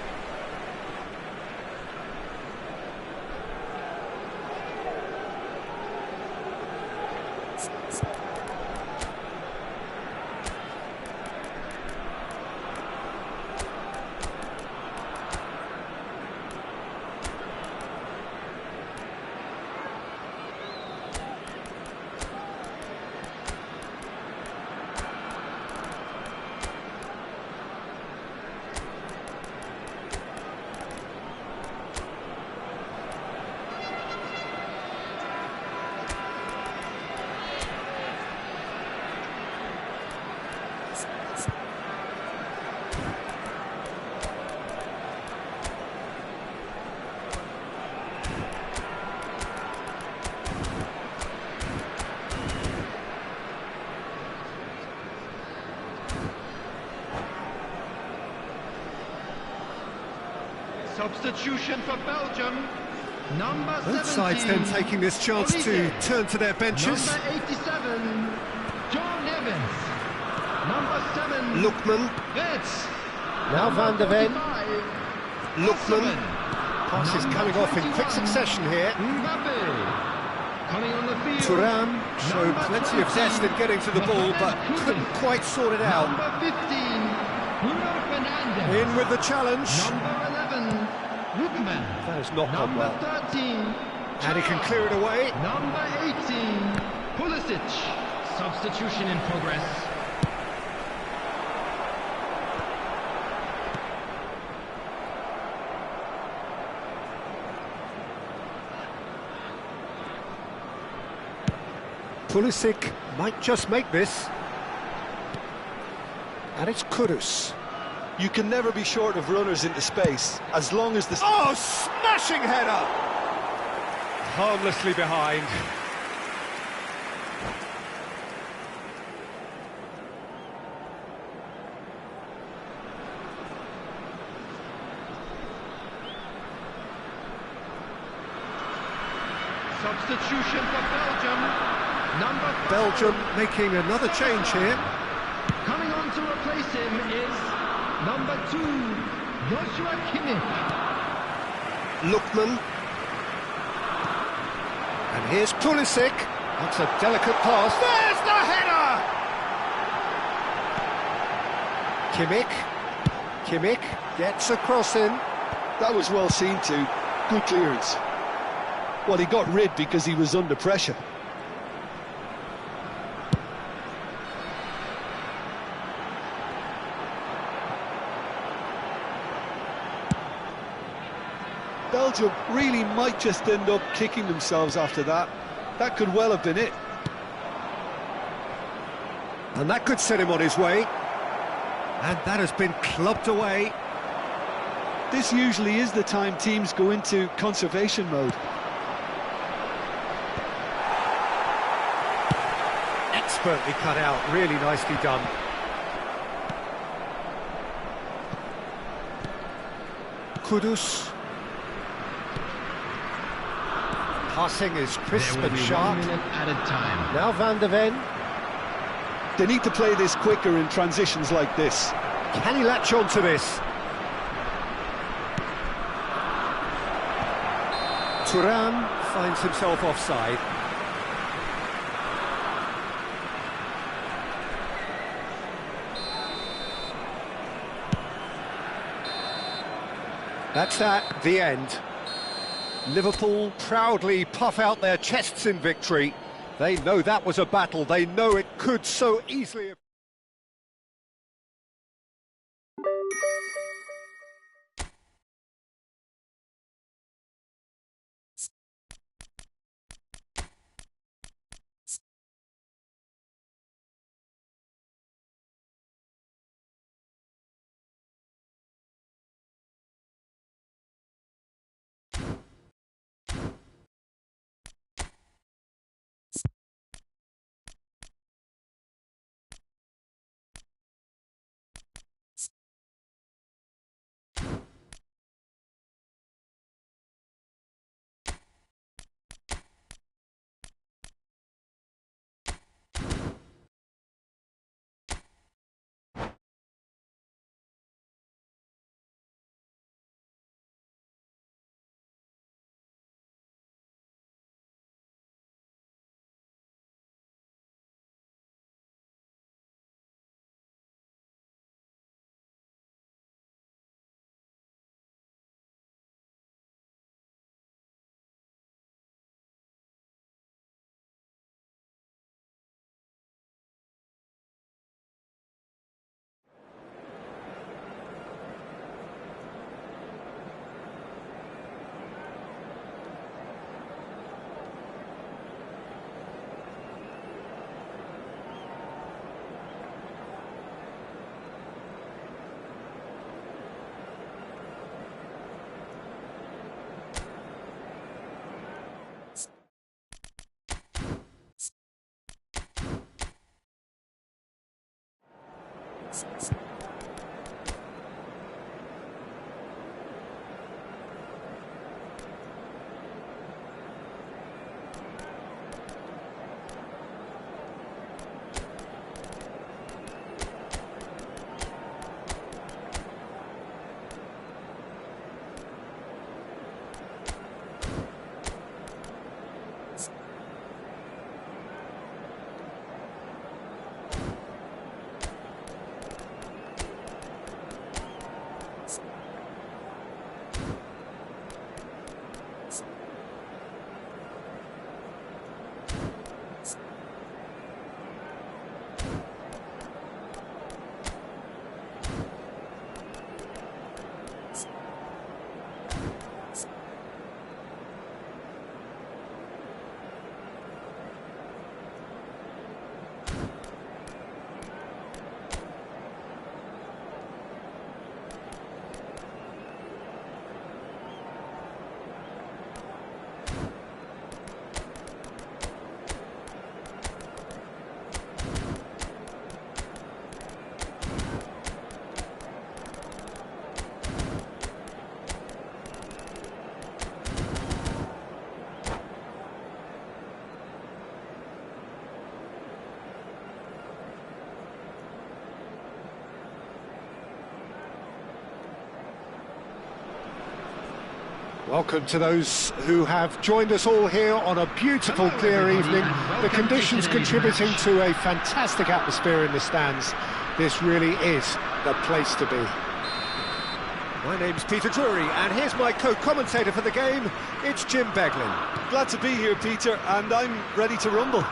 S4: Substitution for Belgium, number 17.
S1: Both sides then taking this chance to turn to their benches.
S4: Number 87, John Evans. Number 7,
S1: Lookman.
S4: Wits.
S1: Now Van der Ven.
S4: 55,
S1: Lookman. Pass is coming off in quick succession here.
S4: Mbappe. Coming on the field.
S1: Thuram showed
S4: Number
S1: plenty of
S4: 20,
S1: zest in getting to the ball, but couldn't quite sort it out.
S4: Number 15, Bruno Fernandes.
S1: In with the challenge.
S4: Number 11, Lookman.
S1: That has not gone
S4: Number
S1: well.
S4: 13,
S1: And he can clear it away.
S4: Number 18, Pulisic. Substitution in progress.
S1: Pulisic might just make this. And it's Kudus.
S3: You can never be short of runners into space, as long as the...
S1: Oh, smashing header! Harmlessly behind.
S4: Substitution for Belgium. Number 5.
S1: Belgium making another change here.
S4: Coming on to replace him is number 2, Joshua Kimmich.
S1: Lookman. And here's Pulisic. That's a delicate pass. There's the header! Kimmich gets across in.
S3: That was well seen too. Good clearance. Well, he got rid because he was under pressure. Belgium really might just end up kicking themselves after that. That could well have been it.
S1: And that could set him on his way. And that has been clubbed away.
S3: This usually is the time teams go into conservation mode.
S1: Expertly cut out, really nicely done. Kudus. Passing is crisp
S4: There will
S1: and
S4: be
S1: sharp.
S4: 1 minute added time.
S1: Now Van der Ven.
S3: They need to play this quicker in transitions like this.
S1: Can he latch on to this? Thuram finds himself offside. That's that, the end. Liverpool proudly puff out their chests in victory. They know that was a battle. They know it could so easily have... Welcome to those who have joined us all here on a beautiful, clear evening. The conditions contributing to a fantastic atmosphere in the stands. This really is the place to be. My name's Peter Drury, and here's my co-commentator for the game. It's Jim Beglin.
S3: Glad to be here, Peter, and I'm ready to rumble.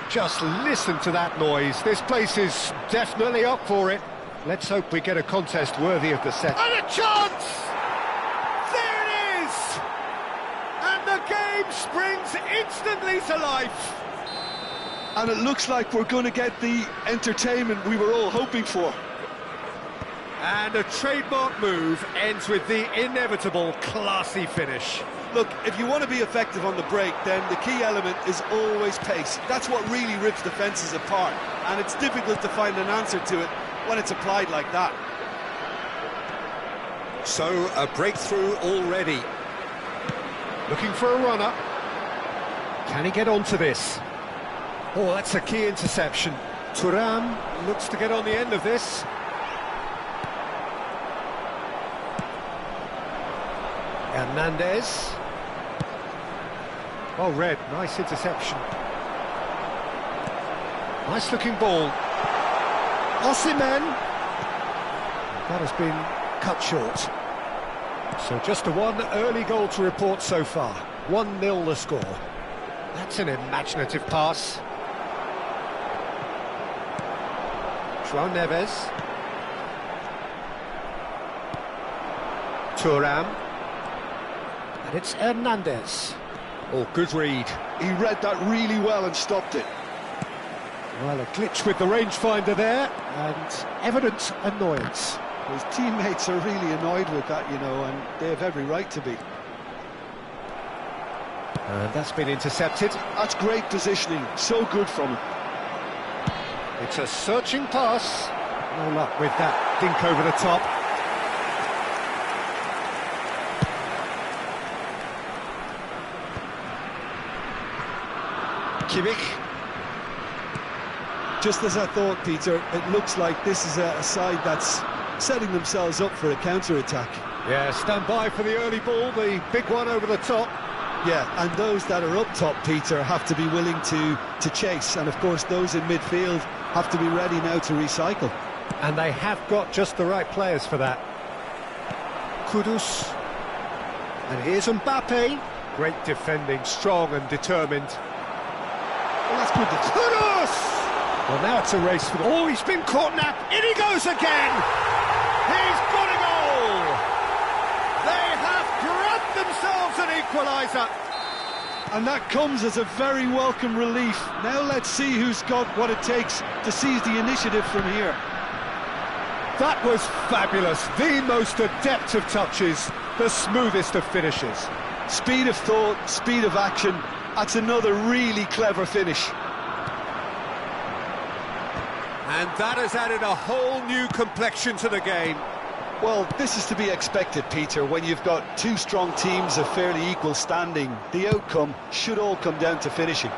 S1: Just listen to that noise. This place is definitely up for it. Let's hope we get a contest worthy of the set. And a chance! There it is! And the game springs instantly to life.
S3: And it looks like we're going to get the entertainment we were all hoping for.
S1: And a trademark move ends with the inevitable classy finish.
S3: Look, if you want to be effective on the break, then the key element is always pace. That's what really rips defences apart, and it's difficult to find an answer to it when it's applied like that.
S2: So, a breakthrough already.
S1: Looking for a runner. Can he get onto this? Oh, that's a key interception. Thuram looks to get on the end of this. Hernandez. Well read, nice interception. Nice looking ball. Osimhen. That has been cut short. So just the one early goal to report so far. 1-0 the score. That's an imaginative pass. João Neves. Thuram. And it's Hernandez. Oh, good read.
S3: He read that really well and stopped it.
S1: Well, a glitch with the rangefinder there, and evident annoyance.
S3: His teammates are really annoyed with that, you know, and they have every right to be.
S1: And that's been intercepted.
S3: That's great positioning, so good from him.
S1: It's a searching pass. No luck with that dink over the top. Kimmich.
S3: Just as I thought, Peter, it looks like this is a side that's setting themselves up for a counter-attack.
S1: Yeah, stand by for the early ball, the big one over the top.
S3: Yeah, and those that are up top, Peter, have to be willing to chase. And, of course, those in midfield have to be ready now to recycle.
S1: And they have got just the right players for that. Kudus. And here's Mbappe. Great defending, strong and determined.
S3: Well, that's good.
S1: Kudus! Well, now it's a race for the... Oh, he's been caught now. In he goes again! He's got a goal! They have grabbed themselves an equaliser.
S3: And that comes as a very welcome relief. Now let's see who's got what it takes to seize the initiative from here.
S1: That was fabulous. The most adept of touches, the smoothest of finishes.
S3: Speed of thought, speed of action. That's another really clever finish.
S1: And that has added a whole new complexion to the game.
S3: Well, this is to be expected, Peter. When you've got two strong teams of fairly equal standing, the outcome should all come down to finishing.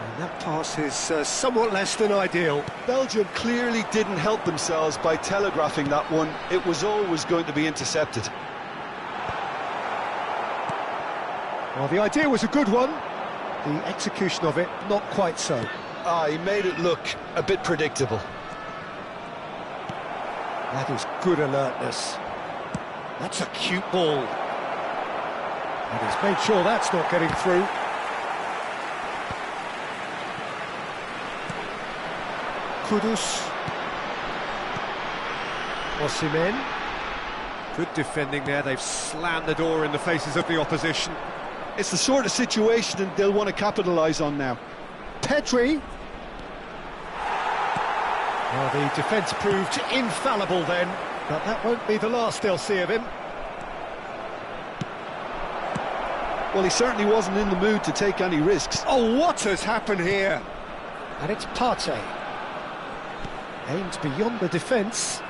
S1: And that pass is somewhat less than ideal.
S3: Belgium clearly didn't help themselves by telegraphing that one. It was always going to be intercepted.
S1: Well, the idea was a good one. The execution of it, not quite so.
S3: He made it look a bit predictable.
S1: That is good alertness. That's a cute ball. And he's made sure that's not getting through. Kudus. Osimhen. Good defending there. They've slammed the door in the faces of the opposition.
S3: It's the sort of situation they'll want to capitalise on now.
S1: Pedri. Well, the defence proved infallible then, but that won't be the last they'll see of him.
S3: Well, he certainly wasn't in the mood to take any risks.
S1: Oh, what has happened here? And it's Partey. Aimed beyond the defence.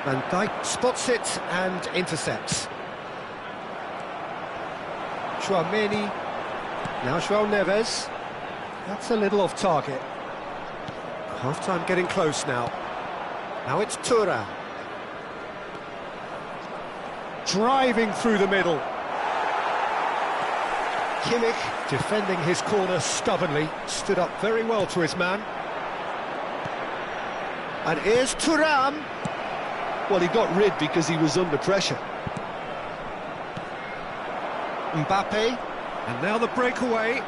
S1: Van Dijk spots it and intercepts. Chouameni, now João Neves. That's a little off target. Half-time getting close now. Now it's Thuram. Driving through the middle. Kimmich defending his corner stubbornly. Stood up very well to his man. And here's Thuram.
S3: Well, he got rid because he was under pressure.
S1: Mbappe, and now the breakaway.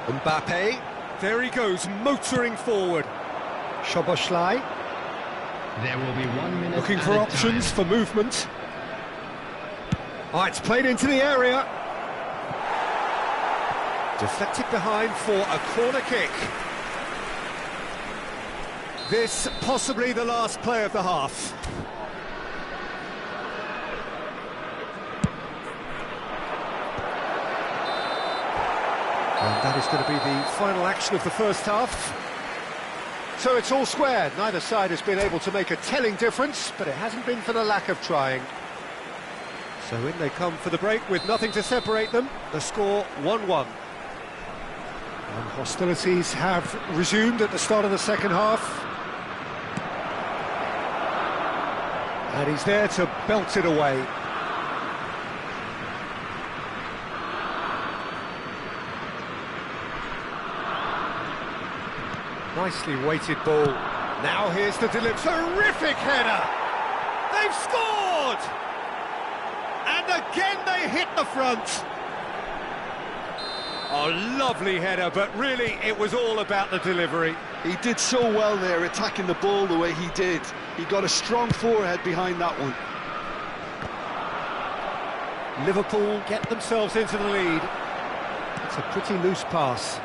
S1: Mbappe, there he goes, motoring forward. Szoboszlai.
S4: There will be 1 minute.
S1: Looking for options for movement. Oh, it's played into the area. Deflected behind for a corner kick. This possibly the last play of the half. And that is going to be the final action of the first half. So it's all square. Neither side has been able to make a telling difference, but it hasn't been for the lack of trying. So in they come for the break with nothing to separate them. The score 1-1. And hostilities have resumed at the start of the second half. And he's there to belt it away. Nicely weighted ball. Now here's the delivery. Terrific header! They've scored! And again they hit the front. Oh, lovely header, but really it was all about the delivery.
S3: He did so well there, attacking the ball the way he did. He got a strong forehead behind that one.
S1: Liverpool get themselves into the lead. It's a pretty loose pass.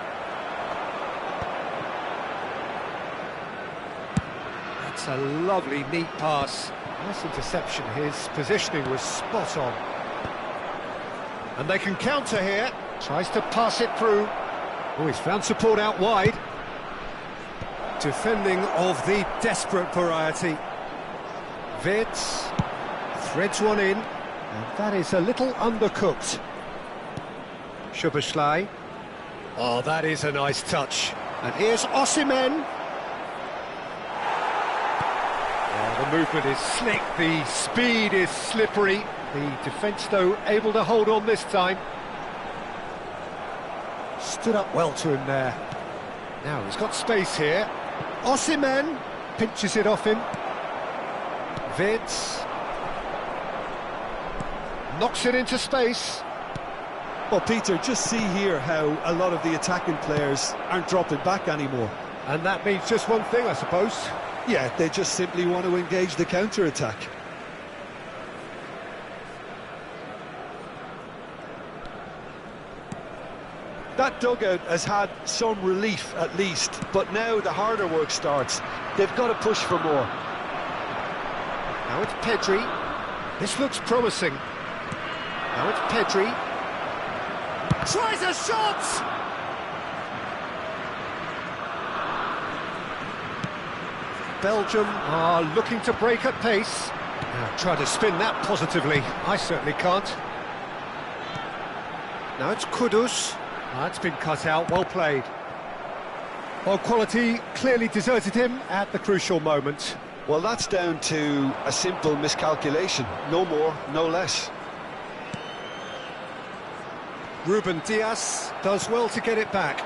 S1: That's a lovely, neat pass. Nice interception. His positioning was spot on. And they can counter here. Tries to pass it through. Oh, he's found support out wide. Defending of the desperate variety. Wirtz threads one in, and that is a little undercooked. Szoboszlai. Oh, that is a nice touch. And here's Osimhen. Oh, the movement is slick, the speed is slippery. The defence, though, able to hold on this time. Stood up well to him there. Now he's got space here. Osimhen pinches it off him. Wirtz knocks it into space.
S3: Well, Peter, just see here how a lot of the attacking players aren't dropping back anymore.
S1: And that means just one thing, I suppose.
S3: Yeah, they just simply want to engage the counter-attack. That dugout has had some relief at least, but now the harder work starts. They've got to push for more.
S1: Now it's Pedri. This looks promising. Now it's Pedri. Tries a shot! Belgium are looking to break at pace. Try to spin that positively. I certainly can't. Now it's Kudus. That's been cut out, well played. Well, quality clearly deserted him at the crucial moment.
S3: Well, that's down to a simple miscalculation. No more, no less.
S1: Ruben Dias does well to get it back.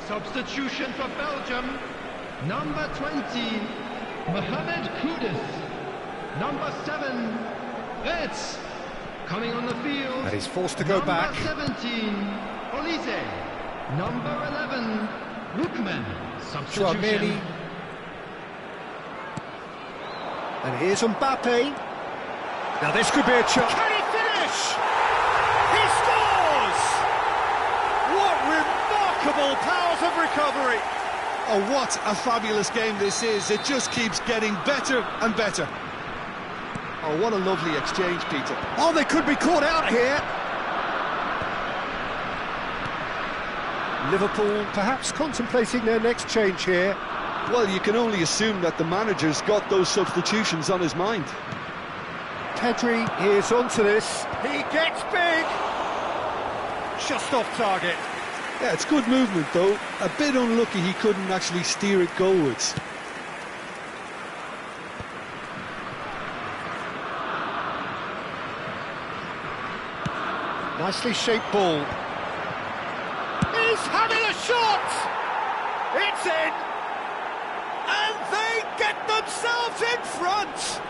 S4: Substitution for Belgium, number 20, Mohamed Kudus. Number 7, Reds. Coming on the field,
S1: And he's forced to go back.
S4: Number 17, Olise. Number 11, Lookman. Substitution.
S1: Chouameni. And here's Mbappe. Now this could be a chance. Can he finish? He scores! What remarkable powers of recovery!
S3: Oh, what a fabulous game this is. It just keeps getting better and better. Oh, what a lovely exchange, Peter.
S1: Oh, they could be caught out here. Liverpool perhaps contemplating their next change here.
S3: Well, you can only assume that the manager's got those substitutions on his mind.
S1: Pedri is onto this. He gets big. Just off target.
S3: Yeah, it's good movement, though. A bit unlucky he couldn't actually steer it goalwards.
S1: Nicely shaped ball. He's having a shot! It's in! And they get themselves in front!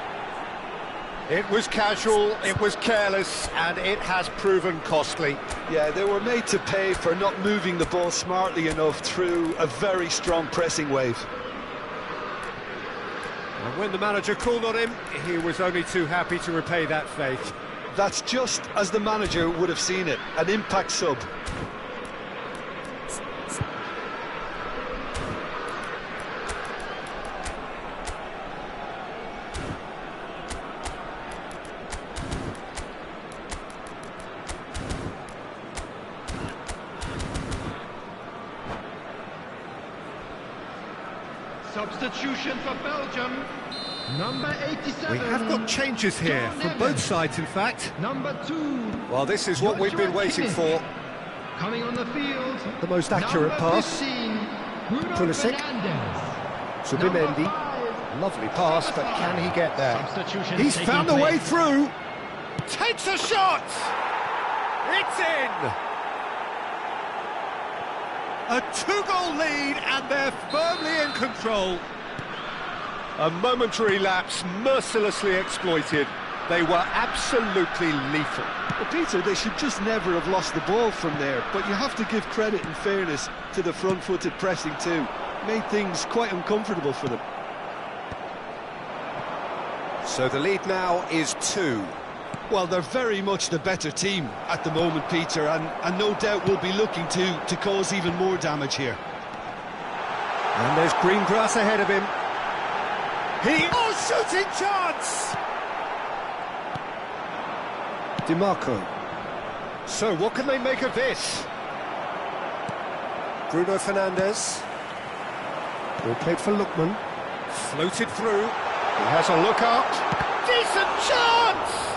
S1: It was casual, it was careless, and it has proven costly.
S3: Yeah, they were made to pay for not moving the ball smartly enough through a very strong pressing wave.
S1: And when the manager called on him, he was only too happy to repay that faith.
S3: That's just as the manager would have seen it, an impact sub.
S4: Substitution for Belgium, number 87.
S1: We have got changes here from both sides, in fact.
S4: Number 2.
S1: Well, this is what we've been waiting for.
S4: Coming on the field,
S1: The most accurate
S4: number
S1: pass.
S4: 15, Bruno
S1: Pulisic.
S4: Fernandes.
S1: Subimendi.
S4: Number 5,
S1: Lovely pass, but can he get there?
S4: substitution
S1: He's
S4: taking
S1: found a way
S4: place.
S1: through. Takes a shot. It's in. A 2-goal lead, and they're firmly in control. A momentary lapse mercilessly exploited. They were absolutely lethal.
S3: Well, Peter, they should just never have lost the ball from there, but you have to give credit and fairness to the front-footed pressing too. Made things quite uncomfortable for them.
S1: So the lead now is 2.
S3: Well, they're very much the better team at the moment, Peter, and no doubt will be looking to cause even more damage here.
S1: And there's green grass ahead of him. Shooting chance! DiMarco. So what can they make of this? Bruno Fernandes. Ball played for Lookman. Floated through. He has a look up. Decent chance!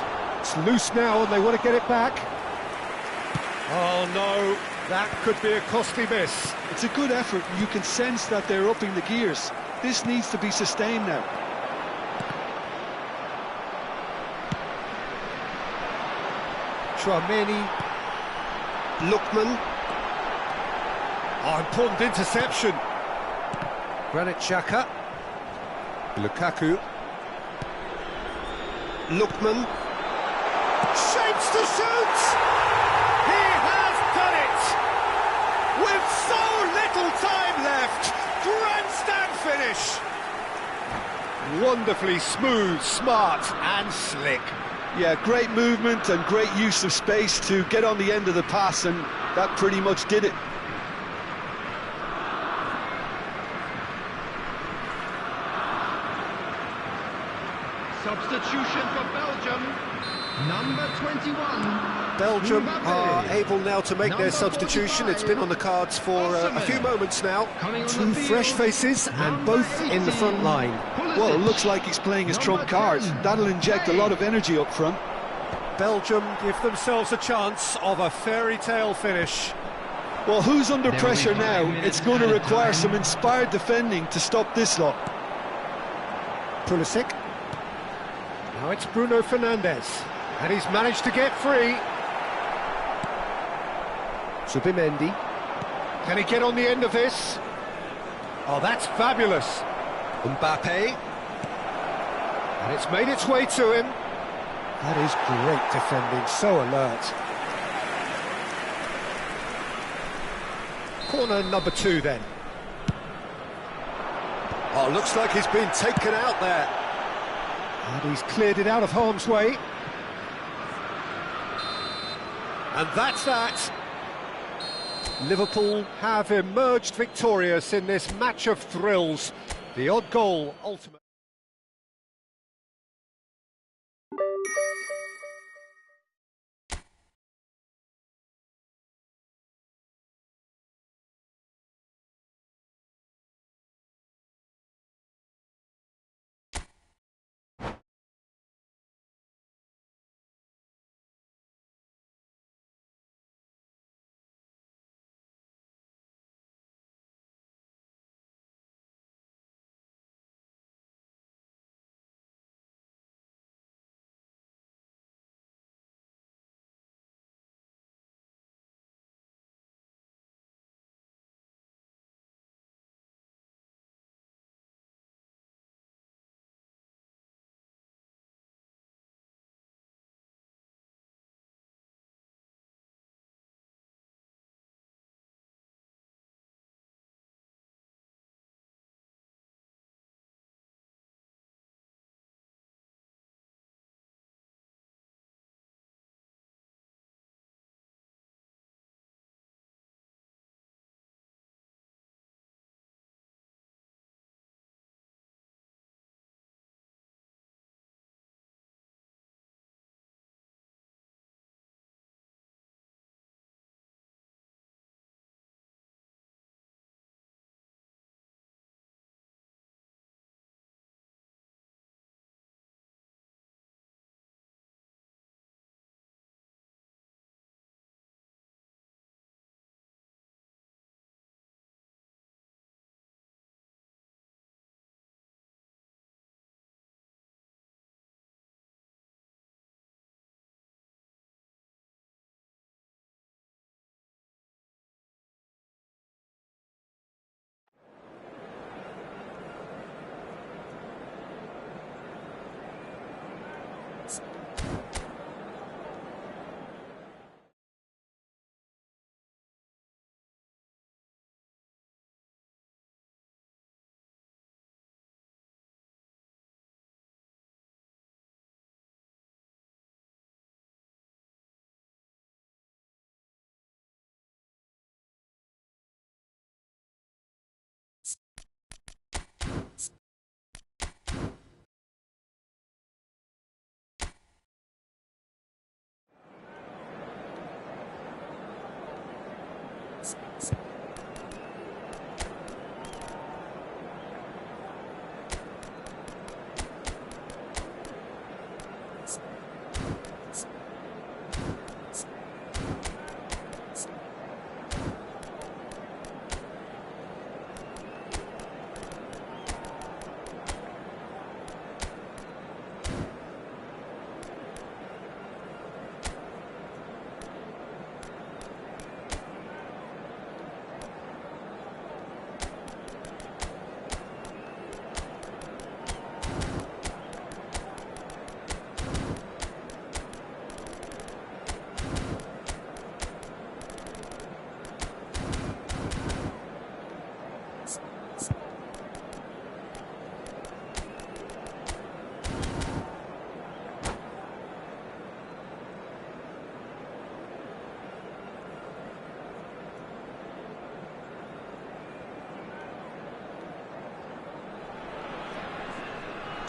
S1: It's loose now and they want to get it back. Oh no, that could be a costly miss.
S3: It's a good effort. You can sense that they're upping the gears. This needs to be sustained now.
S1: Chouameni.
S2: Lookman.
S1: Oh, important interception. Granit Xhaka. Lukaku.
S2: Lookman.
S1: Shapes to shoot! He has done it! With so little time left! Grandstand finish! Wonderfully smooth, smart and slick.
S3: Yeah, great movement and great use of space to get on the end of the pass, and that pretty much did it.
S4: Substitution for Belgium, number 21.
S1: Belgium
S4: Mbappe.
S1: are able now to make
S4: Number
S1: their substitution.
S4: 45.
S1: It's been on the cards for a few moments now.
S4: Coming on
S1: Two
S4: the field,
S1: fresh faces and
S4: number
S1: both in the front
S4: 18.
S1: line.
S3: Well, it looks like he's playing his trump card. That'll inject a lot of energy up front.
S1: Belgium give themselves a chance of a fairy tale finish.
S3: Well, who's under
S4: There
S3: pressure
S4: we go.
S3: now?
S4: 5 minutes
S3: It's going to
S4: added
S3: require
S4: time.
S3: some inspired defending to stop this lot.
S1: Pulisic. Now it's Bruno Fernandes. And he's managed to get free. Subimendi. Can he get on the end of this? Oh, that's fabulous. Mbappe. And it's made its way to him. That is great defending, so alert. Corner number 2 then. Oh, looks like he's been taken out there. And he's cleared it out of harm's way. And that's that. Liverpool have emerged victorious in this match of thrills. The odd goal ultimately.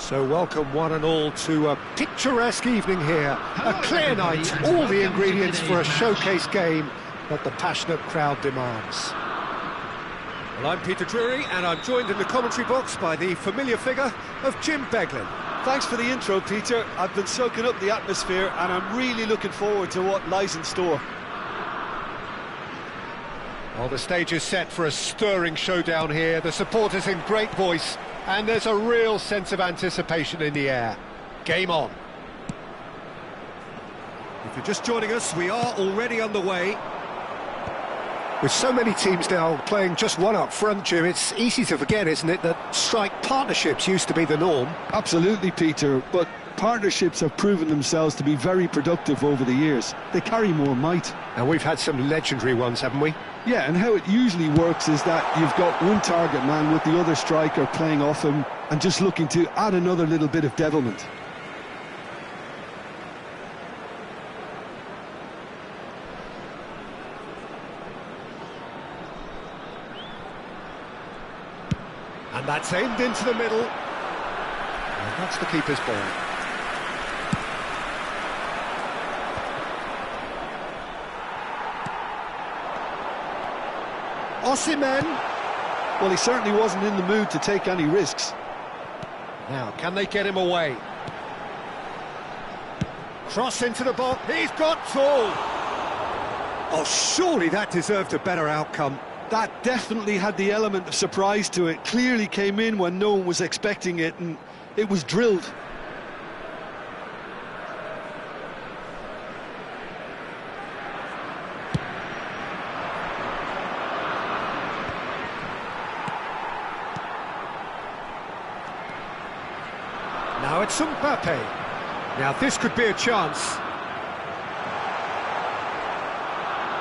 S1: So welcome one and all to a picturesque evening here. A clear night, all the ingredients for a showcase game that the passionate crowd demands. Well, I'm Peter Drury, and I'm joined in the commentary box by the familiar figure of Jim Beglin.
S3: Thanks for the intro, Peter. I've been soaking up the atmosphere and I'm really looking forward to what lies in store.
S1: Well, the stage is set for a stirring showdown here. The supporters in great voice, and there's a real sense of anticipation in the air. Game on. If you're just joining us, we are already underway. With so many teams now playing just one up front, Jim, it's easy to forget, isn't it, that strike partnerships used to be the norm?
S3: Absolutely, Peter, but partnerships have proven themselves to be very productive over the years. They carry more might.
S1: And we've had some legendary ones, haven't we?
S3: Yeah, and how it usually works is that you've got one target man with the other striker playing off him and just looking to add another little bit of devilment.
S1: And that's aimed into the middle. And that's the keeper's ball. Osimhen.
S3: Well, he certainly wasn't in the mood to take any risks.
S1: Now, can they get him away? Cross into the box. He's got tall. Oh, surely that deserved a better outcome.
S3: That definitely had the element of surprise to it. Clearly came in when no one was expecting it, and it was drilled.
S1: Now it's Mbappe. Now this could be a chance.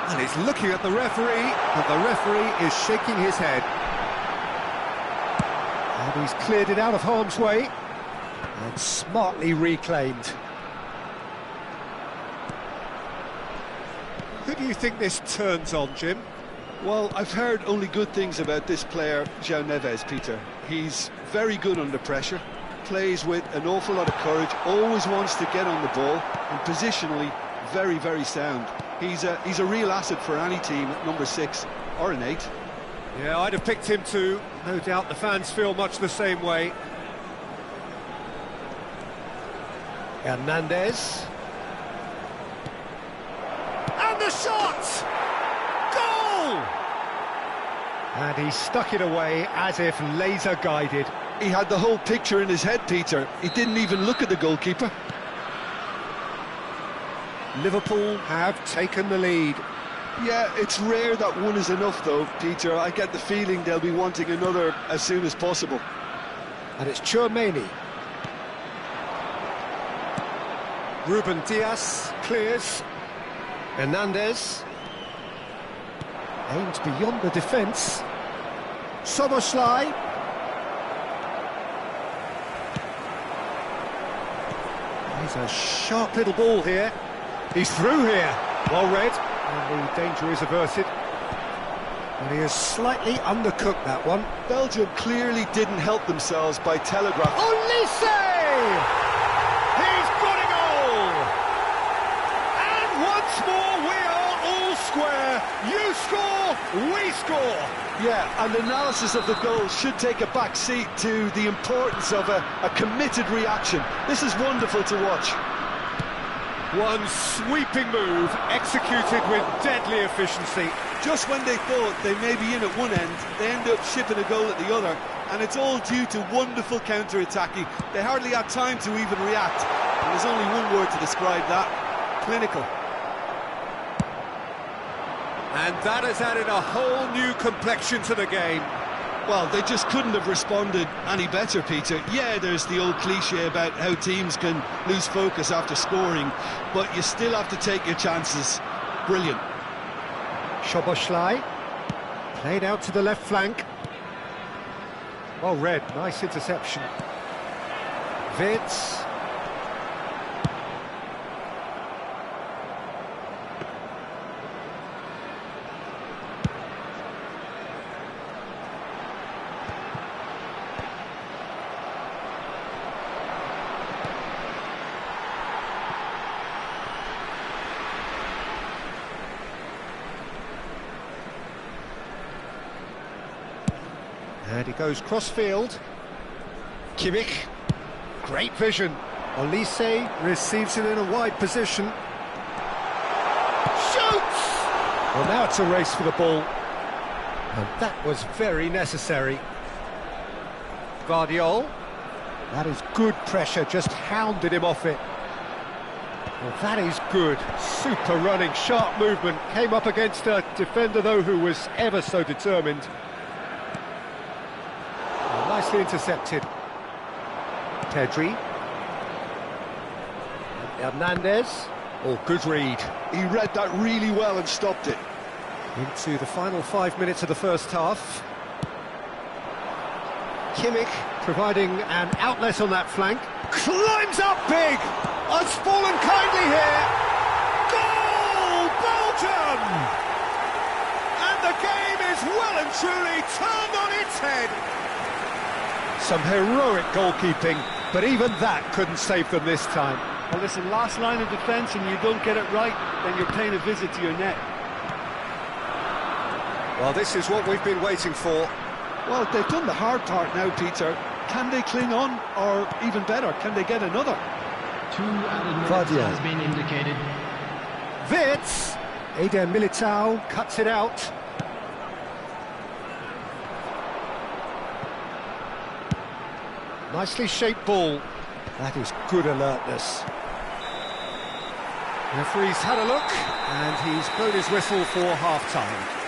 S1: And he's looking at the referee, but the referee is shaking his head. And he's cleared it out of harm's way. And smartly reclaimed. Who do you think this turns on, Jim?
S3: Well, I've heard only good things about this player, João Neves, Peter. He's very good under pressure, plays with an awful lot of courage, always wants to get on the ball, and positionally, very, very sound. He's a real asset for any team at number 6 or an 8.
S1: Yeah, I'd have picked him too. No doubt the fans feel much the same way. Hernandez. And the shot! Goal! And he stuck it away as if laser-guided.
S3: He had the whole picture in his head, Peter. He didn't even look at the goalkeeper.
S1: Liverpool have taken the lead.
S3: Yeah, it's rare that one is enough though, Peter. I get the feeling they'll be wanting another as soon as possible.
S1: And it's Tchouaméni. Ruben Dias clears. Hernandez. Aimed beyond the defence. Szoboszlai. He's a sharp little ball here. He's through here. Well read. And the danger is averted. And he has slightly undercooked that one.
S3: Belgium clearly didn't help themselves by telegraphing.
S1: Olise! He's got a goal! And once more we are all square. You score, we score.
S3: Yeah, and analysis of the goal should take a back seat to the importance of a committed reaction. This is wonderful to watch.
S1: One sweeping move, executed with deadly efficiency.
S3: Just when they thought they may be in at one end, they end up shipping a goal at the other, and it's all due to wonderful counter-attacking. They hardly had time to even react, and there's only one word to describe that: clinical.
S1: And that has added a whole new complexion to the game.
S3: Well, they just couldn't have responded any better, Peter. Yeah, there's the old cliche about how teams can lose focus after scoring, but you still have to take your chances. Brilliant.
S1: Szoboszlai, played out to the left flank. Well read, nice interception. Vitz. And he goes cross-field. Kimmich. Great vision. Olise receives it in a wide position. Shoots! Well, now it's a race for the ball. And that was very necessary. Guardiola. That is good pressure, just hounded him off it. Well, that is good. Super running, sharp movement. Came up against a defender, though, who was ever so determined. Well, nicely intercepted. Pedri. Hernandez. Oh, good read.
S3: He read that really well and stopped it.
S1: Into the final 5 minutes of the first half. Kimmich providing an outlet on that flank. Climbs up big! Has fallen kindly here! Goal! Belgium! And the game is well and truly turned on its head. Some heroic goalkeeping, but even that couldn't save them this time.
S3: Well, listen, last line of defence and you don't get it right, then you're paying a visit to your net.
S1: Well, this is what we've been waiting for.
S3: Well, they've done the hard part now, Peter. Can they cling on, or even better, can they get another?
S4: 2 added minutes has been indicated.
S1: Wits! Eder Militao cuts it out. Nicely shaped ball. That is good alertness. Referee's had a look, and he's blown his whistle for half-time.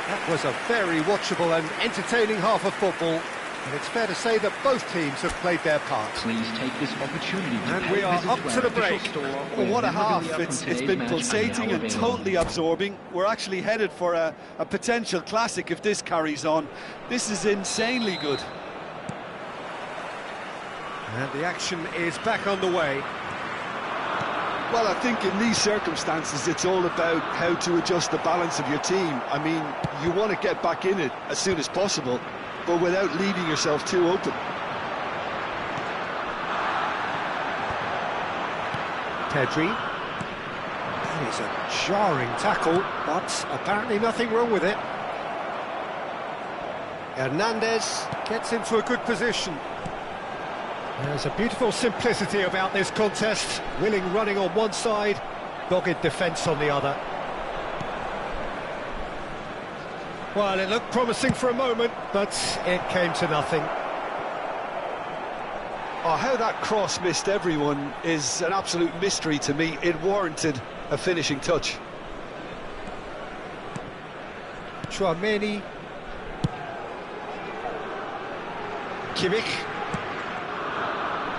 S1: That was a very watchable and entertaining half of football, and it's fair to say that both teams have played their part.
S4: Please take this opportunity to
S1: and we are up to the break.
S3: Well, what a half. It's been pulsating and totally absorbing. We're actually headed for a potential classic if this carries on. This is insanely good.
S1: And the action is back on the way.
S3: Well, I think in these circumstances it's all about how to adjust the balance of your team. I mean, you want to get back in it as soon as possible, but without leaving yourself too open.
S1: Pedri. That is a jarring tackle, but apparently nothing wrong with it. Hernandez gets into a good position. There's a beautiful simplicity about this contest. Willing running on one side, dogged defence on the other. Well, it looked promising for a moment, but it came to nothing.
S3: Oh, how that cross missed everyone is an absolute mystery to me. It warranted a finishing touch.
S1: Chouameni. Kimmich.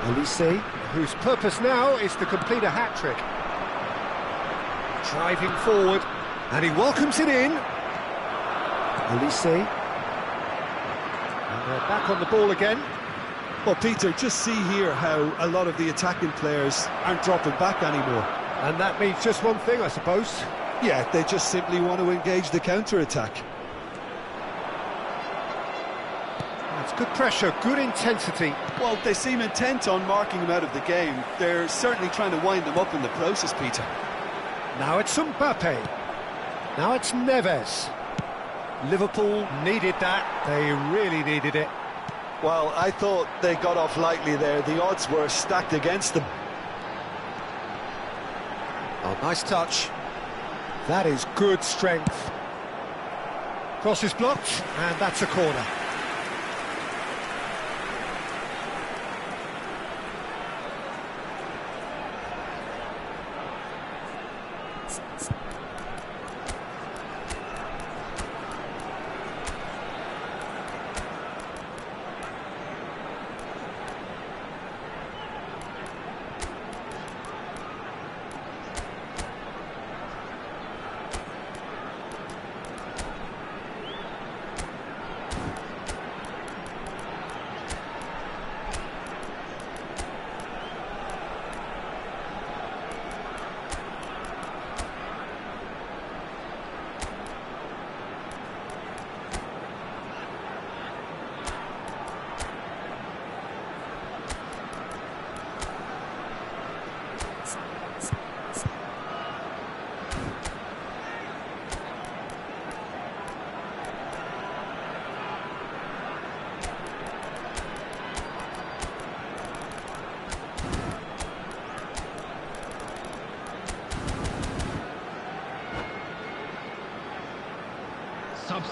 S1: Olise, whose purpose now is to complete a hat-trick. Driving forward, and he welcomes it in. Olise. And they're back on the ball again.
S3: Well, Peter, just see here how a lot of the attacking players aren't dropping back anymore.
S1: And that means just one thing, I suppose.
S3: Yeah, they just simply want to engage the counter-attack.
S1: That's good pressure, good intensity.
S3: Well, they seem intent on marking him out of the game. They're certainly trying to wind them up in the process, Peter.
S1: Now it's Mbappe. Now it's Neves. Liverpool needed that. They really needed it.
S3: Well, I thought they got off lightly there. The odds were stacked against them.
S1: Oh, nice touch. That is good strength. Cross is blocked, and that's a corner.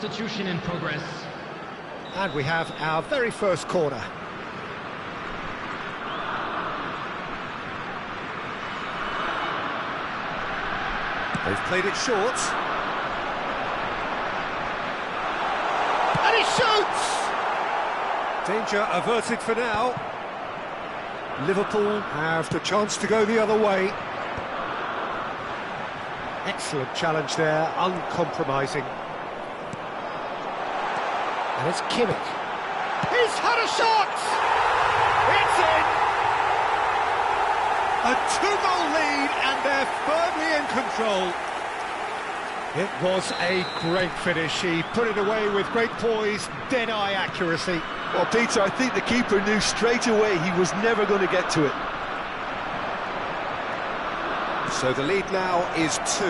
S4: Substitution in progress.
S1: And we have our very first corner. They've played it short. And he shoots! Danger averted for now. Liverpool have the chance to go the other way. Excellent challenge there, uncompromising. And it's Kimmich. He's had a shot! It's in! A 2-goal lead and they're firmly in control. It was a great finish. He put it away with great poise, dead-eye accuracy.
S3: Well, Peter, I think the keeper knew straight away he was never going to get to it.
S2: So the lead now is 2.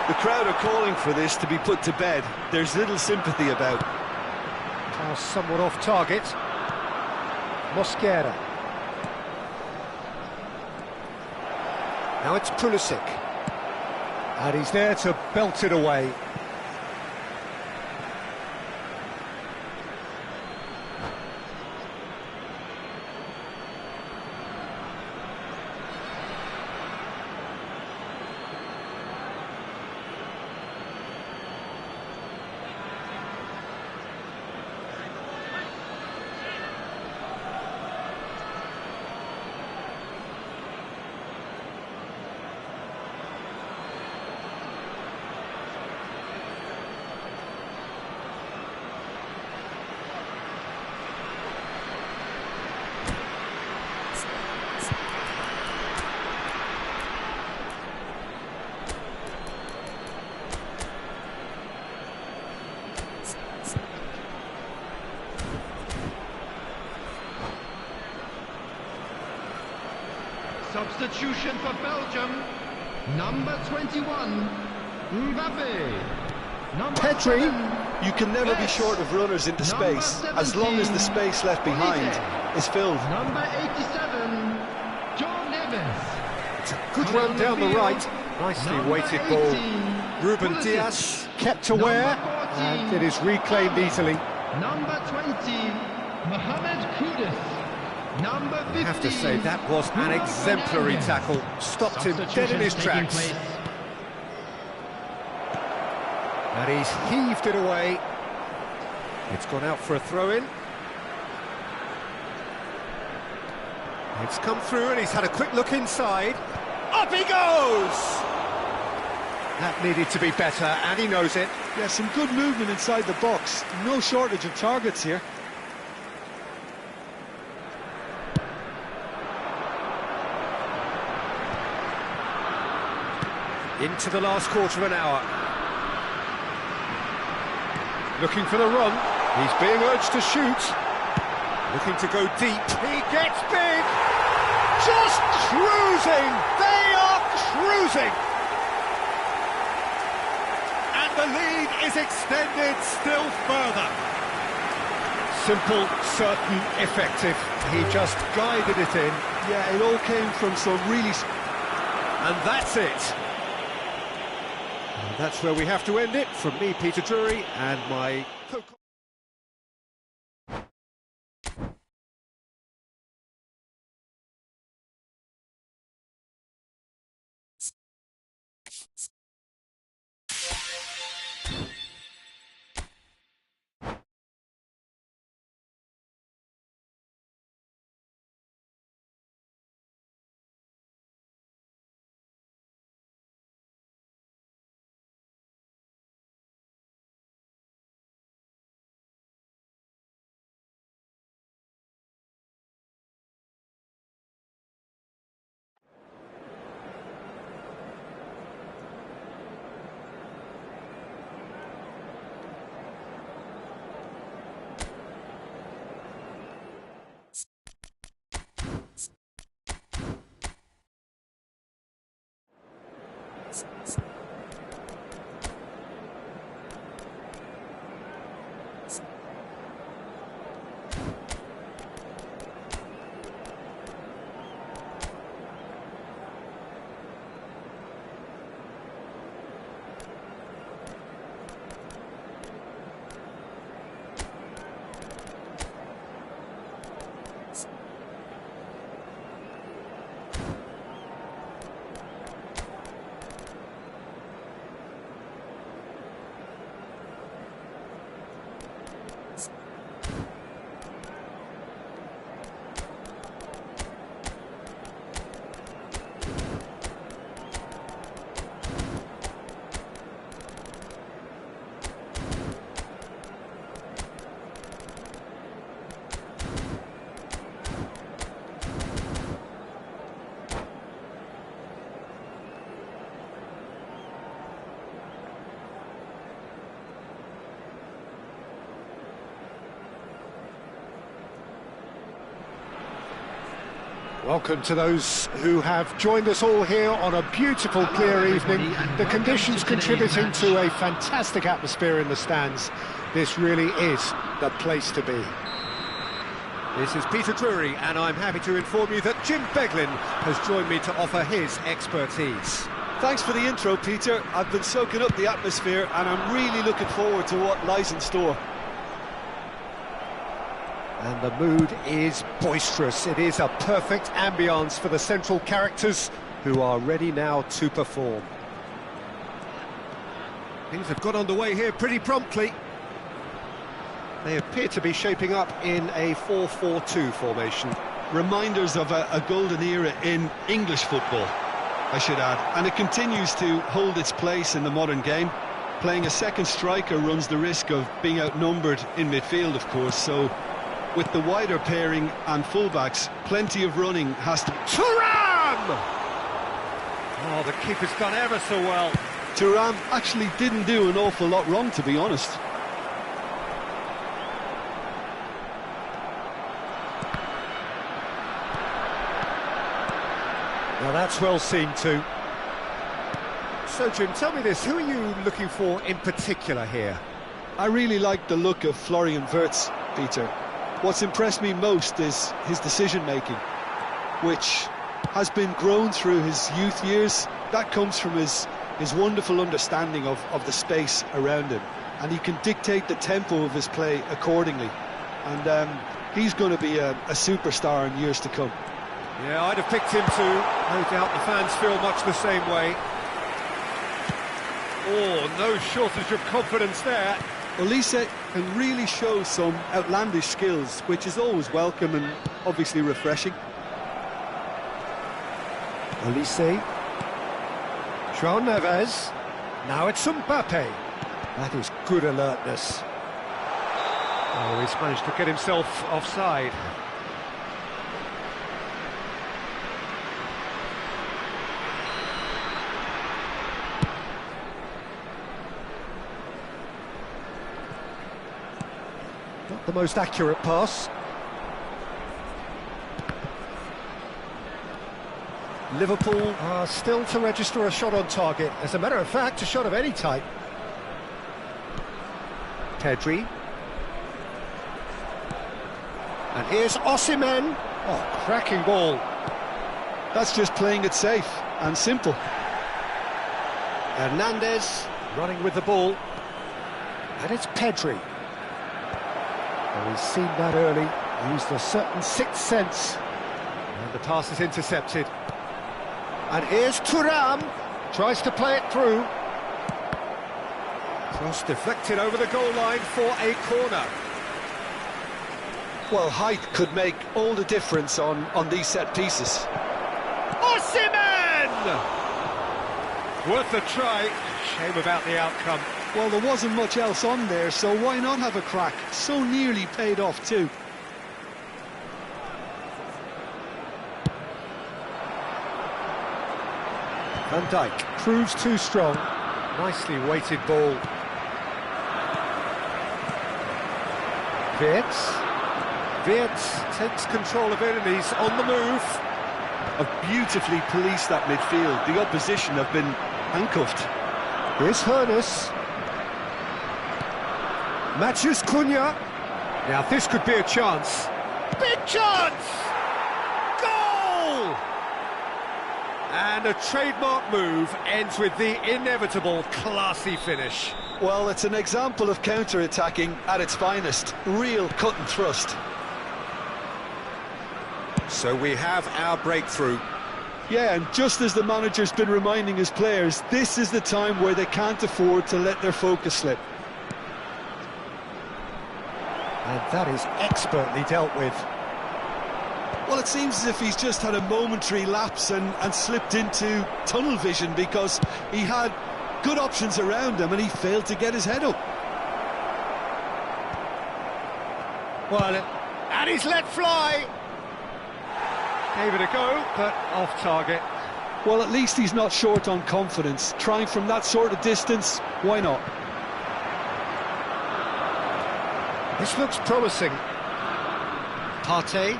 S3: The crowd are calling for this to be put to bed. There's little sympathy about.
S1: Now somewhat off target. Mosquera. Now it's Pulisic. And he's there to belt it away.
S4: Substitution for Belgium. Number 21, Mbappe. Number
S1: Pedri.
S4: 7,
S3: You can never be short of runners into
S4: Number
S3: space, as long as the
S4: 17,
S3: space left behind is filled.
S4: Number 87, John Neves.
S1: It's a good
S4: Coming
S1: run
S4: on the
S1: down the
S4: field,
S1: right. Nicely
S4: number
S1: weighted ball.
S4: 18,
S1: Ruben
S4: Pulisic.
S1: Diaz kept aware,
S4: Number 14,
S1: and it is reclaimed easily.
S4: Number 20, Mohamed Kudus. Number 50,
S1: I have to say, that was an exemplary tackle. Stopped him dead in his tracks.
S4: Place.
S1: And he's heaved it away. It's gone out for a throw-in. It's come through and he's had a quick look inside. Up he goes! That needed to be better, and he knows it.
S3: Yeah, some good movement inside the box. No shortage of targets here.
S1: Into the last quarter of an hour. Looking for the run. He's being urged to shoot. Looking to go deep. He gets big. Just cruising. They are cruising. And the lead is extended still further. Simple, certain, effective. He just guided it in.
S3: Yeah, it all came from some really...
S1: And that's it. And that's where we have to end it. From me, Peter Drury, and my co Welcome to those who have joined us all here on a beautiful, clear evening. The conditions contributing to a fantastic atmosphere in the stands. This really is the place to be. This is Peter Drury, and I'm happy to inform you that Jim Beglin has joined me to offer his expertise.
S3: Thanks for the intro, Peter. I've been soaking up the atmosphere and I'm really looking forward to what lies in store.
S1: And the mood is boisterous. It is a perfect ambience for the central characters who are ready now to perform. Things have got underway here pretty promptly. They appear to be shaping up in a 4-4-2 formation.
S3: Reminders of a golden era in English football, I should add. And it continues to hold its place in the modern game. Playing a second striker runs the risk of being outnumbered in midfield, of course, so with the wider pairing and fullbacks, plenty of running has to...
S1: Thuram! Oh, the keeper's done ever so well.
S3: Thuram actually didn't do an awful lot wrong, to be honest.
S1: Now that's well seen too. So Jim, tell me this, who are you looking for in particular here?
S3: I really like the look of Florian Wirtz, Peter. What's impressed me most is his decision-making, which has been grown through his youth years. That comes from his wonderful understanding of the space around him, and he can dictate the tempo of his play accordingly. And he's going to be a superstar in years to come.
S1: Yeah, I'd have picked him too. No doubt the fans feel much the same way. Oh, no shortage of confidence there.
S3: Elise can really show some outlandish skills, which is always welcome and obviously refreshing.
S1: Elise. João Neves. Now it's Mbappe. That is good alertness. Oh, he's managed to get himself offside. Not the most accurate pass. Liverpool are still to register a shot on target. As a matter of fact, a shot of any type. Pedri. And here's Osimhen. Oh, cracking ball.
S3: That's just playing it safe and simple.
S1: Hernandez running with the ball. And it's Pedri. Well, he's seen that early, used a certain sixth sense. And the pass is intercepted. And here's Thuram, tries to play it through. Cross deflected over the goal line for a corner.
S3: Well, height could make all the difference on these set pieces.
S1: Osimhen! Worth a try, shame about the outcome.
S3: Well, there wasn't much else on there, so why not have a crack? So nearly paid off too.
S1: Van Dijk proves too strong. Nicely weighted ball. Wirtz takes control of it and he's on the move.
S3: Have beautifully policed that midfield. The opposition have been handcuffed.
S1: Here's Hernandez. Matheus Cunha. Now this could be a chance. Big chance! Goal! And a trademark move ends with the inevitable classy finish.
S3: Well, it's an example of counter-attacking at its finest. Real cut and thrust.
S1: So we have our breakthrough.
S3: Yeah, and just as the manager's been reminding his players, this is the time where they can't afford to let their focus slip.
S1: And that is expertly dealt with.
S3: Well, it seems as if he's just had a momentary lapse and slipped into tunnel vision, because he had good options around him and he failed to get his head up.
S1: Well, and he's let fly. Gave it a go, but off target.
S3: Well, at least he's not short on confidence. Trying from that sort of distance, why not?
S1: This looks promising. Partey.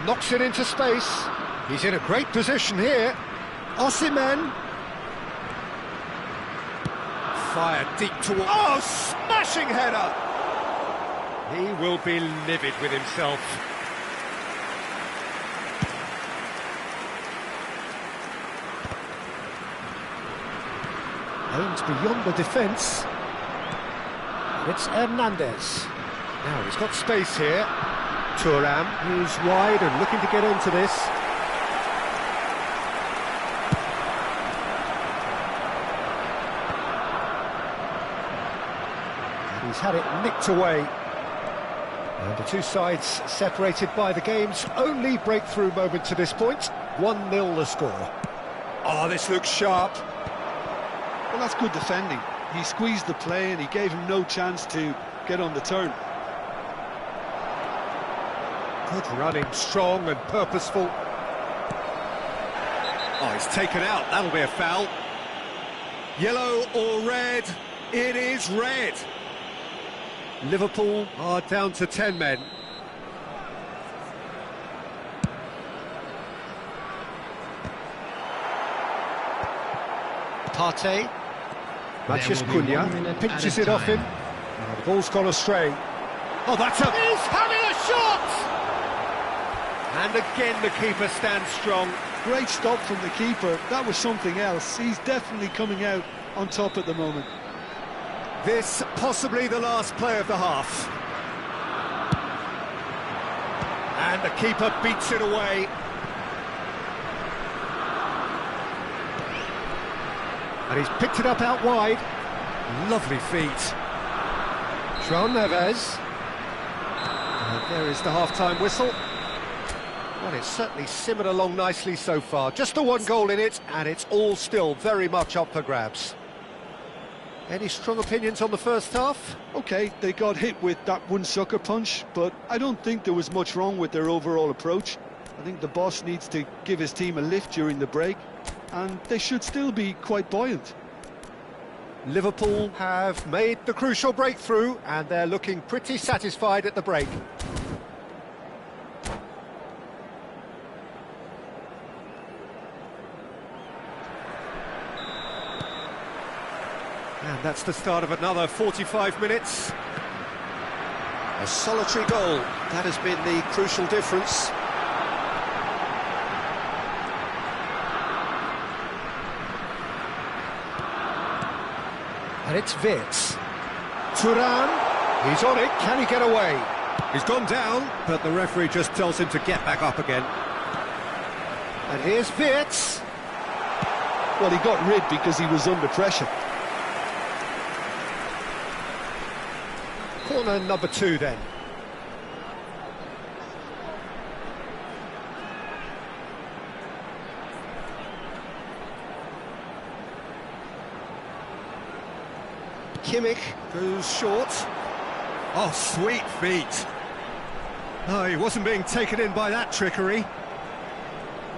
S1: Knocks it into space. He's in a great position here. Osimhen. Fired deep towards... Oh, smashing header! He will be livid with himself. Aimed beyond the defence. It's Hernandez. Now he's got space here. Thuram, who's wide and looking to get into this. And he's had it nicked away. And the two sides separated by the game's only breakthrough moment to this point. 1-0 the score. Oh, this looks sharp.
S3: Well, that's good defending. He squeezed the play and he gave him no chance to get on the turn.
S1: Good running, strong and purposeful. Oh, he's taken out. That'll be a foul. Yellow or red? It is red. Liverpool are down to 10 men. Partey. Matheus Cunha pinches it off him. Oh, the ball's gone astray. Oh, that's a... He's having a shot! And again the keeper stands strong.
S3: Great stop from the keeper. That was something else. He's definitely coming out on top at the moment.
S1: This possibly the last play of the half. And the keeper beats it away. And he's picked it up out wide. Lovely feet. João Neves. And there is the half-time whistle. Well, it's certainly simmered along nicely so far. Just the one goal in it, and it's all still very much up for grabs. Any strong opinions on the first half?
S3: OK, they got hit with that one sucker punch, but I don't think there was much wrong with their overall approach. I think the boss needs to give his team a lift during the break, and they should still be quite buoyant.
S1: Liverpool have made the crucial breakthrough, and they're looking pretty satisfied at the break. And that's the start of another 45 minutes. A solitary goal, that has been the crucial difference. And it's Wirtz. Thuram, he's on it, can he get away? He's gone down, but the referee just tells him to get back up again. And here's Wirtz.
S3: Well, he got rid because he was under pressure.
S1: Corner number 2 then. Kimmich goes short. Oh, sweet feet. No, he wasn't being taken in by that trickery.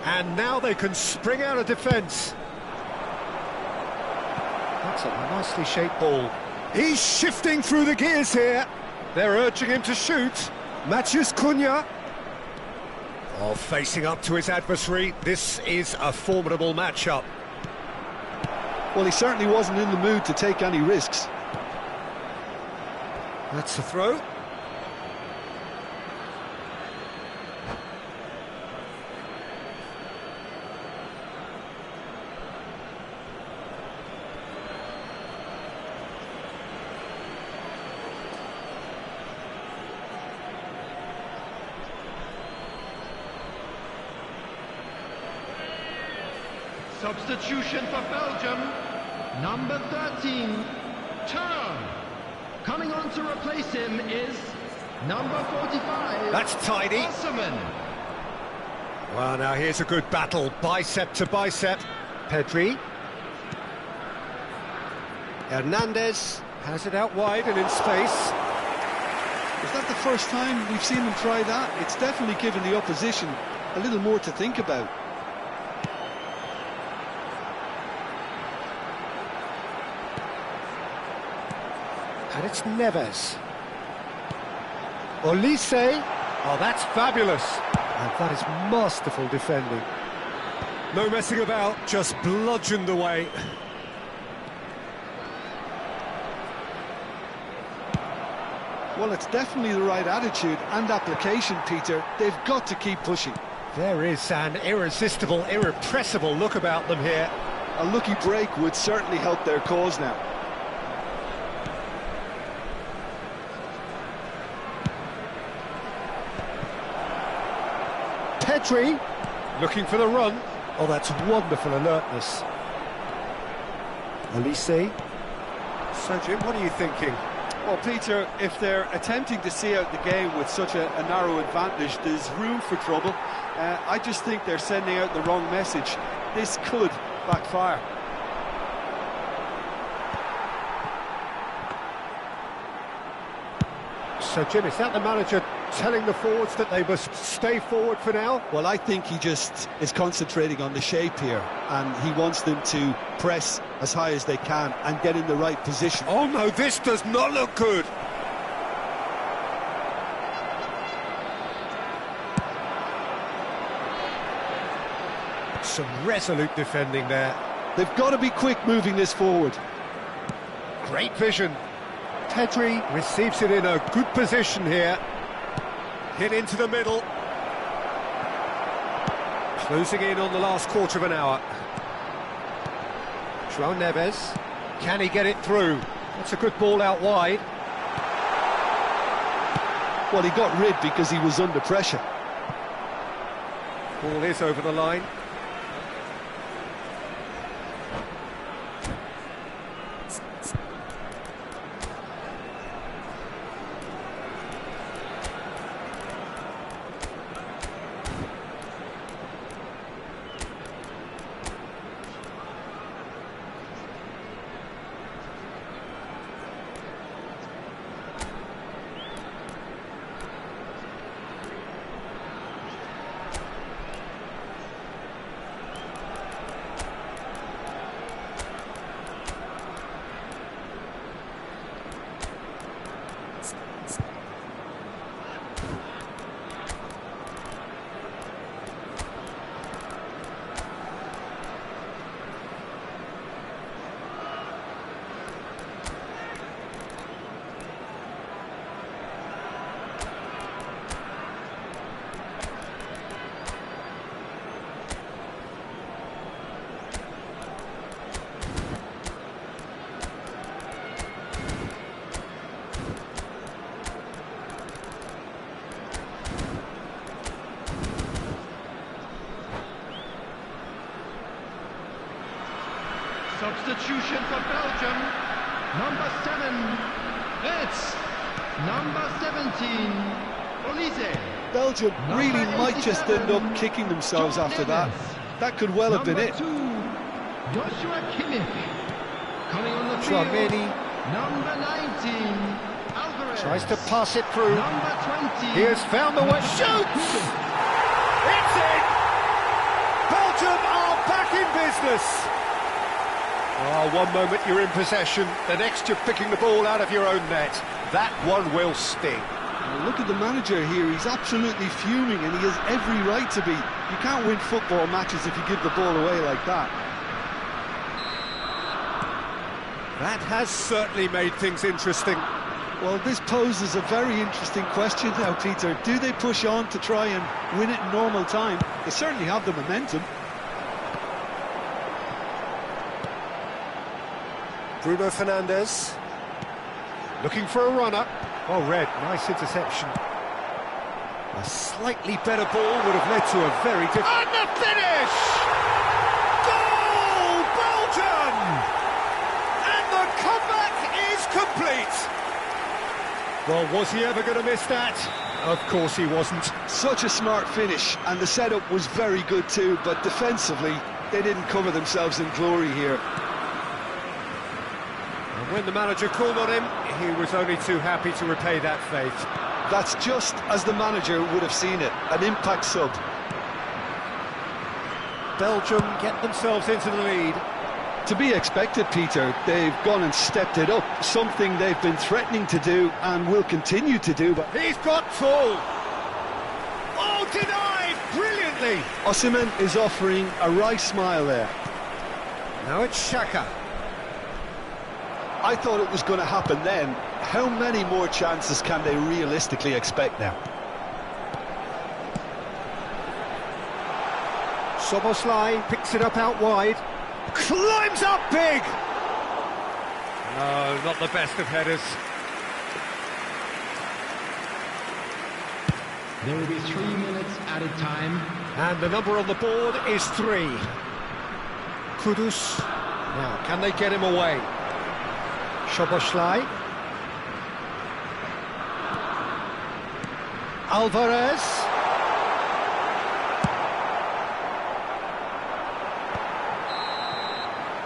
S1: And now they can spring out of defence. That's a nicely shaped ball. He's shifting through the gears here. They're urging him to shoot. Matheus Cunha. Oh, facing up to his adversary. This is a formidable matchup.
S3: Well, he certainly wasn't in the mood to take any risks.
S1: That's the throw.
S4: Substitution for Belgium, number 13, Thuram. Coming on to replace him is number 45.
S1: That's tidy.
S4: Osimhen.
S1: Well, now here's a good battle, bicep to bicep. Pedri. Hernandez has it out wide and in space.
S3: Is that the first time we've seen them try that? It's definitely given the opposition a little more to think about.
S1: And it's Neves. Olise. Oh, that's fabulous. And that is masterful defending. No messing about, just bludgeoned away.
S3: Well, it's definitely the right attitude and application, Peter. They've got to keep pushing.
S1: There is an irresistible, irrepressible look about them here.
S3: A lucky break would certainly help their cause now.
S1: Pedri, looking for the run. Oh, that's wonderful alertness. Elise. So, Jim, what are you thinking?
S3: Well, Peter, if they're attempting to see out the game with such a narrow advantage, there's room for trouble. I just think they're sending out the wrong message. This could backfire.
S1: So, Jim, is that the manager telling the forwards that they must stay forward for now?
S3: Well, I think he just is concentrating on the shape here, and he wants them to press as high as they can and get in the right position.
S1: Oh no, this does not look good. Some resolute defending there.
S3: They've got to be quick moving this forward.
S1: Great vision. Pedri receives it in a good position here. Hit into the middle. Closing in on the last quarter of an hour. João Neves. Can he get it through? That's a good ball out wide.
S3: Well, he got rid because he was under pressure.
S1: Ball is over the line.
S4: Substitution for Belgium. Number 7. It's number 17. Olise.
S3: Belgium really might just end up kicking themselves after that. That could well have been it.
S4: Joshua Kimmich. Coming on the field. Number 19. Alvarez.
S1: Tries to pass it through.
S4: Number 20.
S1: He has found the way. Shoots! It's in! Belgium are back in business. Oh, one moment you're in possession, the next you're picking the ball out of your own net. That one will sting.
S3: Well, look at the manager here, he's absolutely fuming and he has every right to be. You can't win football matches if you give the ball away like that.
S1: That has certainly made things interesting.
S3: Well, this poses a very interesting question now, Peter. Do they push on to try and win it in normal time? They certainly have the momentum.
S1: Bruno Fernandes, looking for a runner. Oh, Red, nice interception. A slightly better ball would have led to a very different... And the finish! Goal, Belgium! And the comeback is complete! Well, was he ever going to miss that? Of course he wasn't.
S3: Such a smart finish, and the setup was very good too, but defensively, they didn't cover themselves in glory here.
S1: When the manager called on him, he was only too happy to repay that faith.
S3: That's just as the manager would have seen it, an impact sub.
S1: Belgium get themselves into the lead.
S3: To be expected, Peter, they've gone and stepped it up, something they've been threatening to do and will continue to do. But
S1: he's got full. Oh, denied! Cavani.
S3: Osimhen is offering a right smile there.
S1: Now it's Xhaka.
S3: I thought it was going to happen then. How many more chances can they realistically expect now?
S1: Szoboszlai picks it up out wide. Climbs up big! No, not the best of headers.
S4: There will be 3 minutes added time.
S1: And the number on the board is 3. Kudus. Now, can they get him away? Szoboszlai. Alvarez.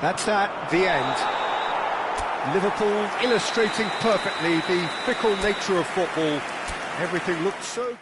S1: That's at the end. Liverpool illustrating perfectly the fickle nature of football. Everything looked so good.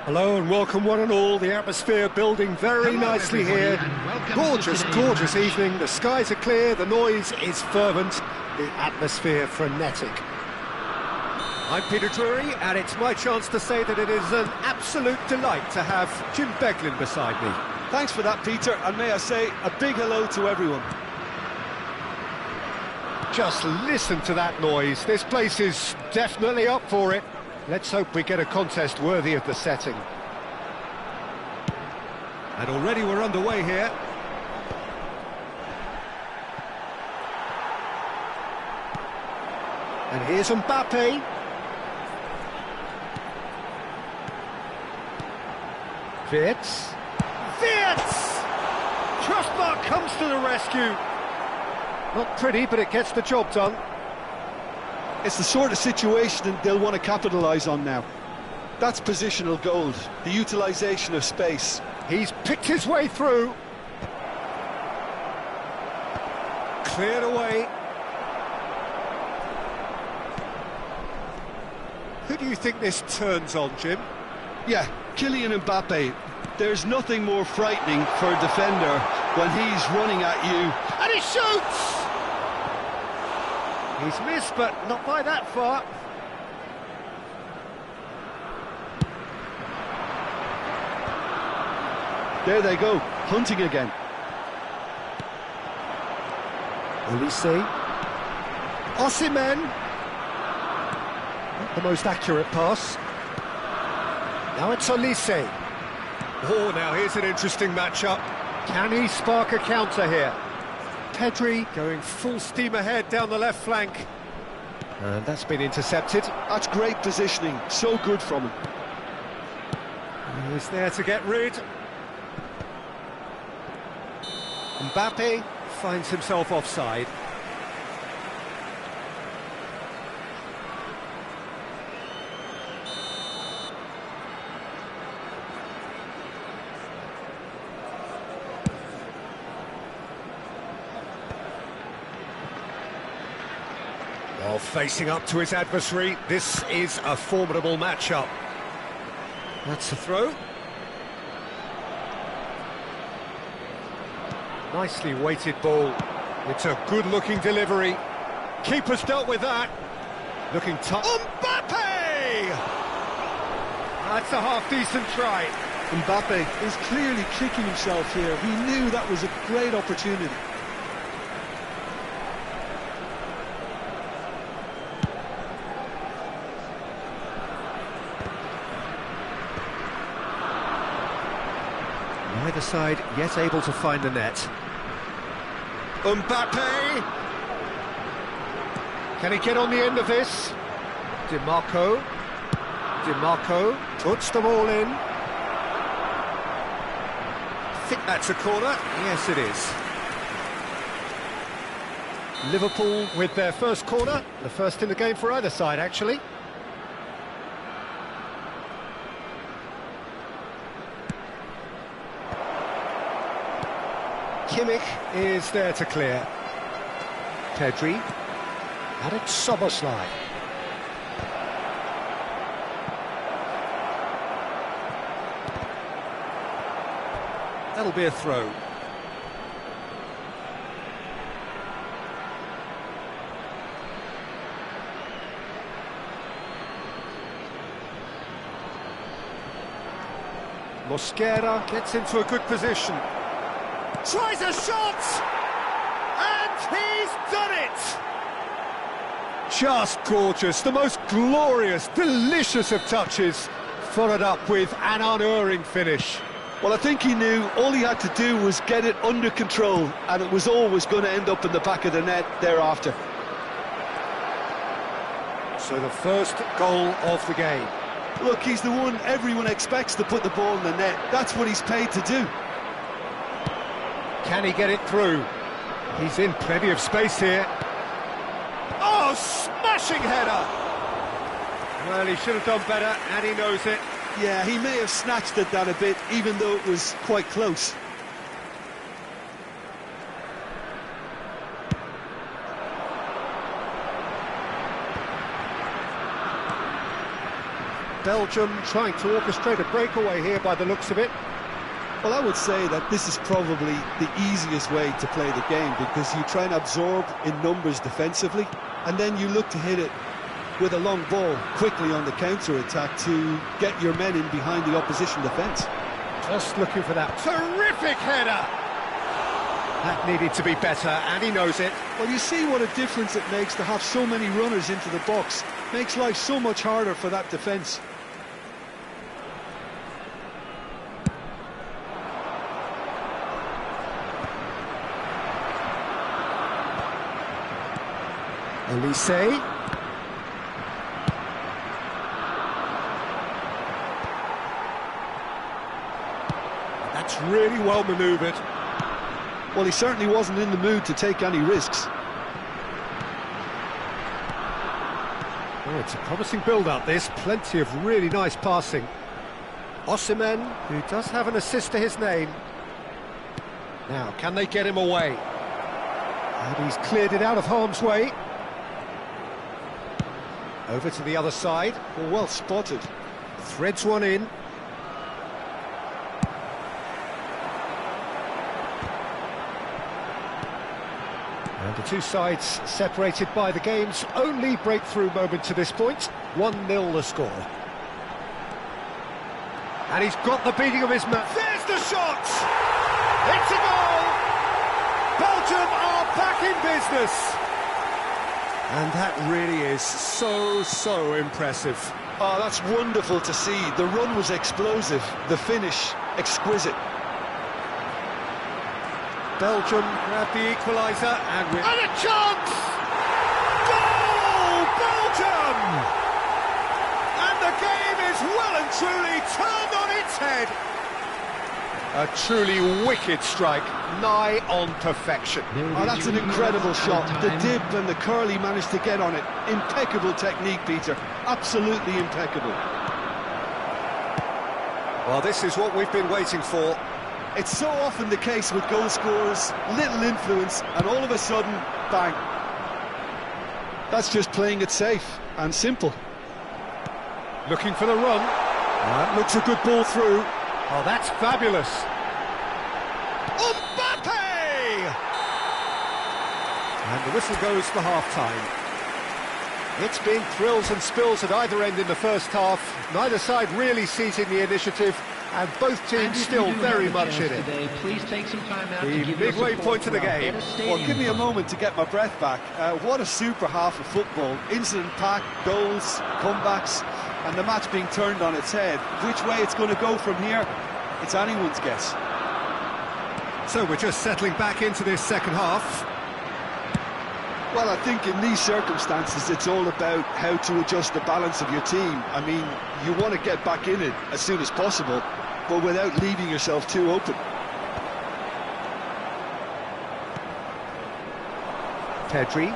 S1: Hello and welcome one and all. The atmosphere building very
S4: Hello,
S1: nicely
S4: everybody,
S1: here.
S4: and welcome to
S1: Gorgeous,
S4: today's
S1: gorgeous
S4: match.
S1: evening. The skies are clear, the noise is fervent, the atmosphere frenetic. I'm Peter Drury, and it's my chance to say that it is an absolute delight to have Jim Beglin beside me.
S3: Thanks for that, Peter, and may I say a big hello to everyone.
S1: Just listen to that noise. This place is definitely up for it. Let's hope we get a contest worthy of the setting. And already we're underway here. And here's Mbappe. Wirtz. Trustmark comes to the rescue. Not pretty, but it gets the job done.
S3: It's the sort of situation they'll want to capitalise on now. That's positional gold, the utilisation of space.
S1: He's picked his way through. Cleared away. Who do you think this turns on, Jim?
S3: Yeah, Kylian Mbappe. There's nothing more frightening for a defender when he's running at you.
S1: And he shoots! He's missed, but not by that far.
S3: There they go, hunting again.
S1: Olise. Osimhen. Not the most accurate pass. Now it's Olise. Oh, now here's an interesting matchup. Can he spark a counter here? Pedri going full steam ahead down the left flank. And that's been intercepted.
S3: That's great positioning, so good from him.
S1: He's there to get rid. Mbappe finds himself offside. While facing up to his adversary, this is a formidable matchup. That's a throw. Nicely weighted ball. It's a good-looking delivery. Keeper's dealt with that. Looking tough. Mbappe! That's a half-decent try.
S3: Mbappe is clearly kicking himself here. He knew that was a great opportunity.
S1: Neither side yet able to find the net. Mbappe! Can he get on the end of this? Di Marco puts the ball in. I think that's a corner. Yes, it is. Liverpool with their first corner. The first in the game for either side, actually. Kimmich is there to clear. Pedri. And it's Szoboszlai. That'll be a throw. Mosquera gets into a good position. Tries a shot! And he's done it! Just gorgeous, the most glorious, delicious of touches, followed up with an unerring finish.
S3: Well, I think he knew all he had to do was get it under control, and it was always going to end up in the back of the net thereafter.
S1: So the first goal of the game.
S3: Look, he's the one everyone expects to put the ball in the net. That's what he's paid to do.
S1: Can he get it through? He's in plenty of space here. Oh, smashing header! Well, he should have done better, and he knows it.
S3: Yeah, he may have snatched at that a bit, even though it was quite close.
S1: Belgium trying to orchestrate a breakaway here by the looks of it.
S3: Well, I would say that this is probably the easiest way to play the game, because you try and absorb in numbers defensively, and then you look to hit it with a long ball quickly on the counter-attack to get your men in behind the opposition defence.
S1: Just looking for that terrific header. That needed to be better, and he knows it.
S3: Well, you see what a difference it makes to have so many runners into the box. Makes life so much harder for that defence.
S1: Elise. That's really well manoeuvred.
S3: Well, he certainly wasn't in the mood to take any risks.
S1: Oh, it's a promising build-up, this. Plenty of really nice passing. Osimhen, who does have an assist to his name. Now, can they get him away? And he's cleared it out of harm's way. Over to the other side.
S3: Well spotted.
S1: Threads one in. And the two sides separated by the game's only breakthrough moment to this point. 1-0 the score. And he's got the beating of his man. There's the shot! It's a goal! Belgium are back in business! And that really is so impressive.
S3: Oh, that's wonderful to see. The run was explosive, the finish exquisite.
S1: Belgium grab the equaliser and a chance! Goal! Belgium! And the game is well and truly turned on its head. A truly wicked strike, nigh on perfection.
S3: Oh, that's an incredible shot. The dip and the curl he managed to get on it. Impeccable technique, Peter. Absolutely impeccable.
S1: Well, this is what we've been waiting for.
S3: It's so often the case with goal scorers, little influence, and all of a sudden, bang. That's just playing it safe and simple.
S1: Looking for the run. That looks a good ball through. Oh, that's fabulous. Mbappe! And the whistle goes for half-time. It's been thrills and spills at either end in the first half. Neither side really seizing the initiative, and both teams still very much in it.
S4: Today, please take some time out
S1: The
S4: to give
S1: midway point of the game.
S3: Well, give me a moment to get my breath back. What a super half of football. Incident-packed, goals, comebacks, and the match being turned on its head. Which way it's going to go from here, it's anyone's guess.
S1: So we're just settling back into this second half.
S3: Well, I think in these circumstances, it's all about how to adjust the balance of your team. I mean, you want to get back in it as soon as possible, but without leaving yourself too open.
S1: Pedri.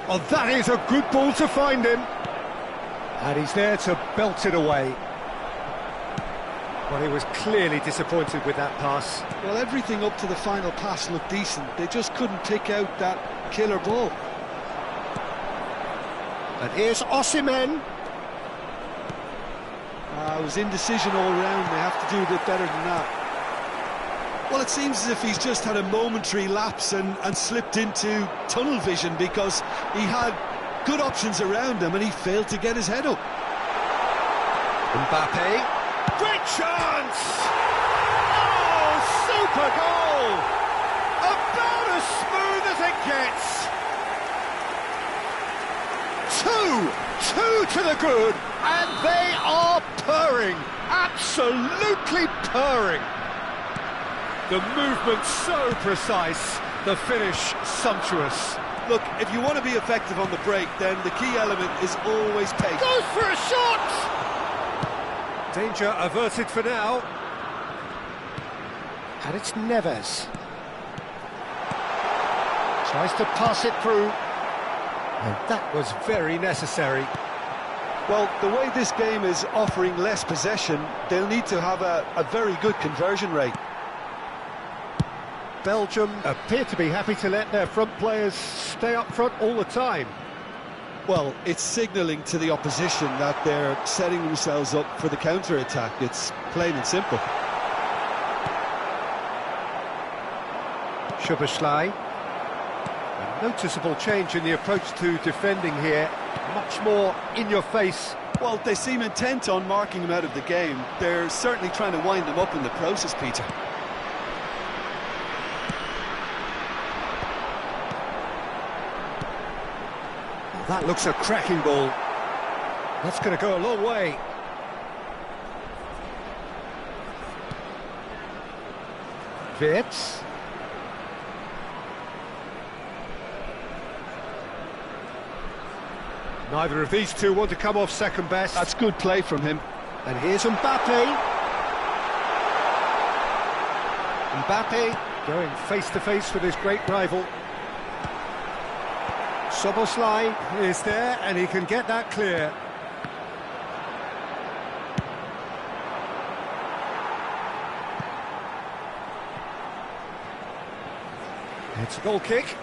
S1: Oh, that is a good ball to find him. And he's there to belt it away. Well, he was clearly disappointed with that pass.
S3: Well, everything up to the final pass looked decent. They just couldn't pick out that killer ball.
S1: And here's Osimhen.
S3: It was indecision all round. They have to do a bit better than that. Well, it seems as if he's just had a momentary lapse and slipped into tunnel vision, because he had good options around him and he failed to get his head up.
S1: Mbappe. Great chance! Oh, super goal! About as smooth as it gets. Two to the good, and they are purring, absolutely purring. The movement so precise, the finish sumptuous.
S3: Look, if you want to be effective on the break, then the key element is always pace.
S1: Goes for a shot! Danger averted for now. And it's Neves. Tries to pass it through. And that was very necessary.
S3: Well, the way this game is offering less possession, they'll need to have a very good conversion rate.
S1: Belgium appear to be happy to let their front players stay up front all the time.
S3: Well, it's signalling to the opposition that they're setting themselves up for the counter-attack. It's plain and simple.
S1: Szoboszlai. A noticeable change in the approach to defending here. Much more in your face.
S3: Well, they seem intent on marking him out of the game. They're certainly trying to wind him up in the process, Peter.
S1: That looks a cracking ball. That's going to go a long way. Wirtz. Neither of these two want to come off second best.
S3: That's good play from him.
S1: And here's Mbappe. Mbappe going face-to-face with his great rival. Szoboszlai is there, and he can get that clear. It's a goal kick.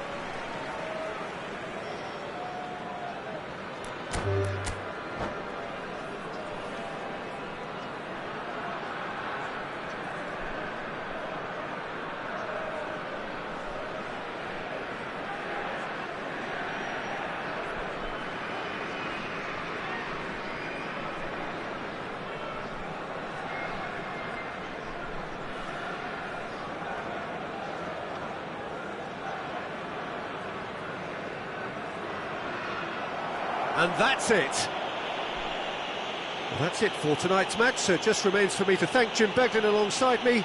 S1: And that's it. Well, that's it for tonight's match. So it just remains for me to thank Jim Begden alongside me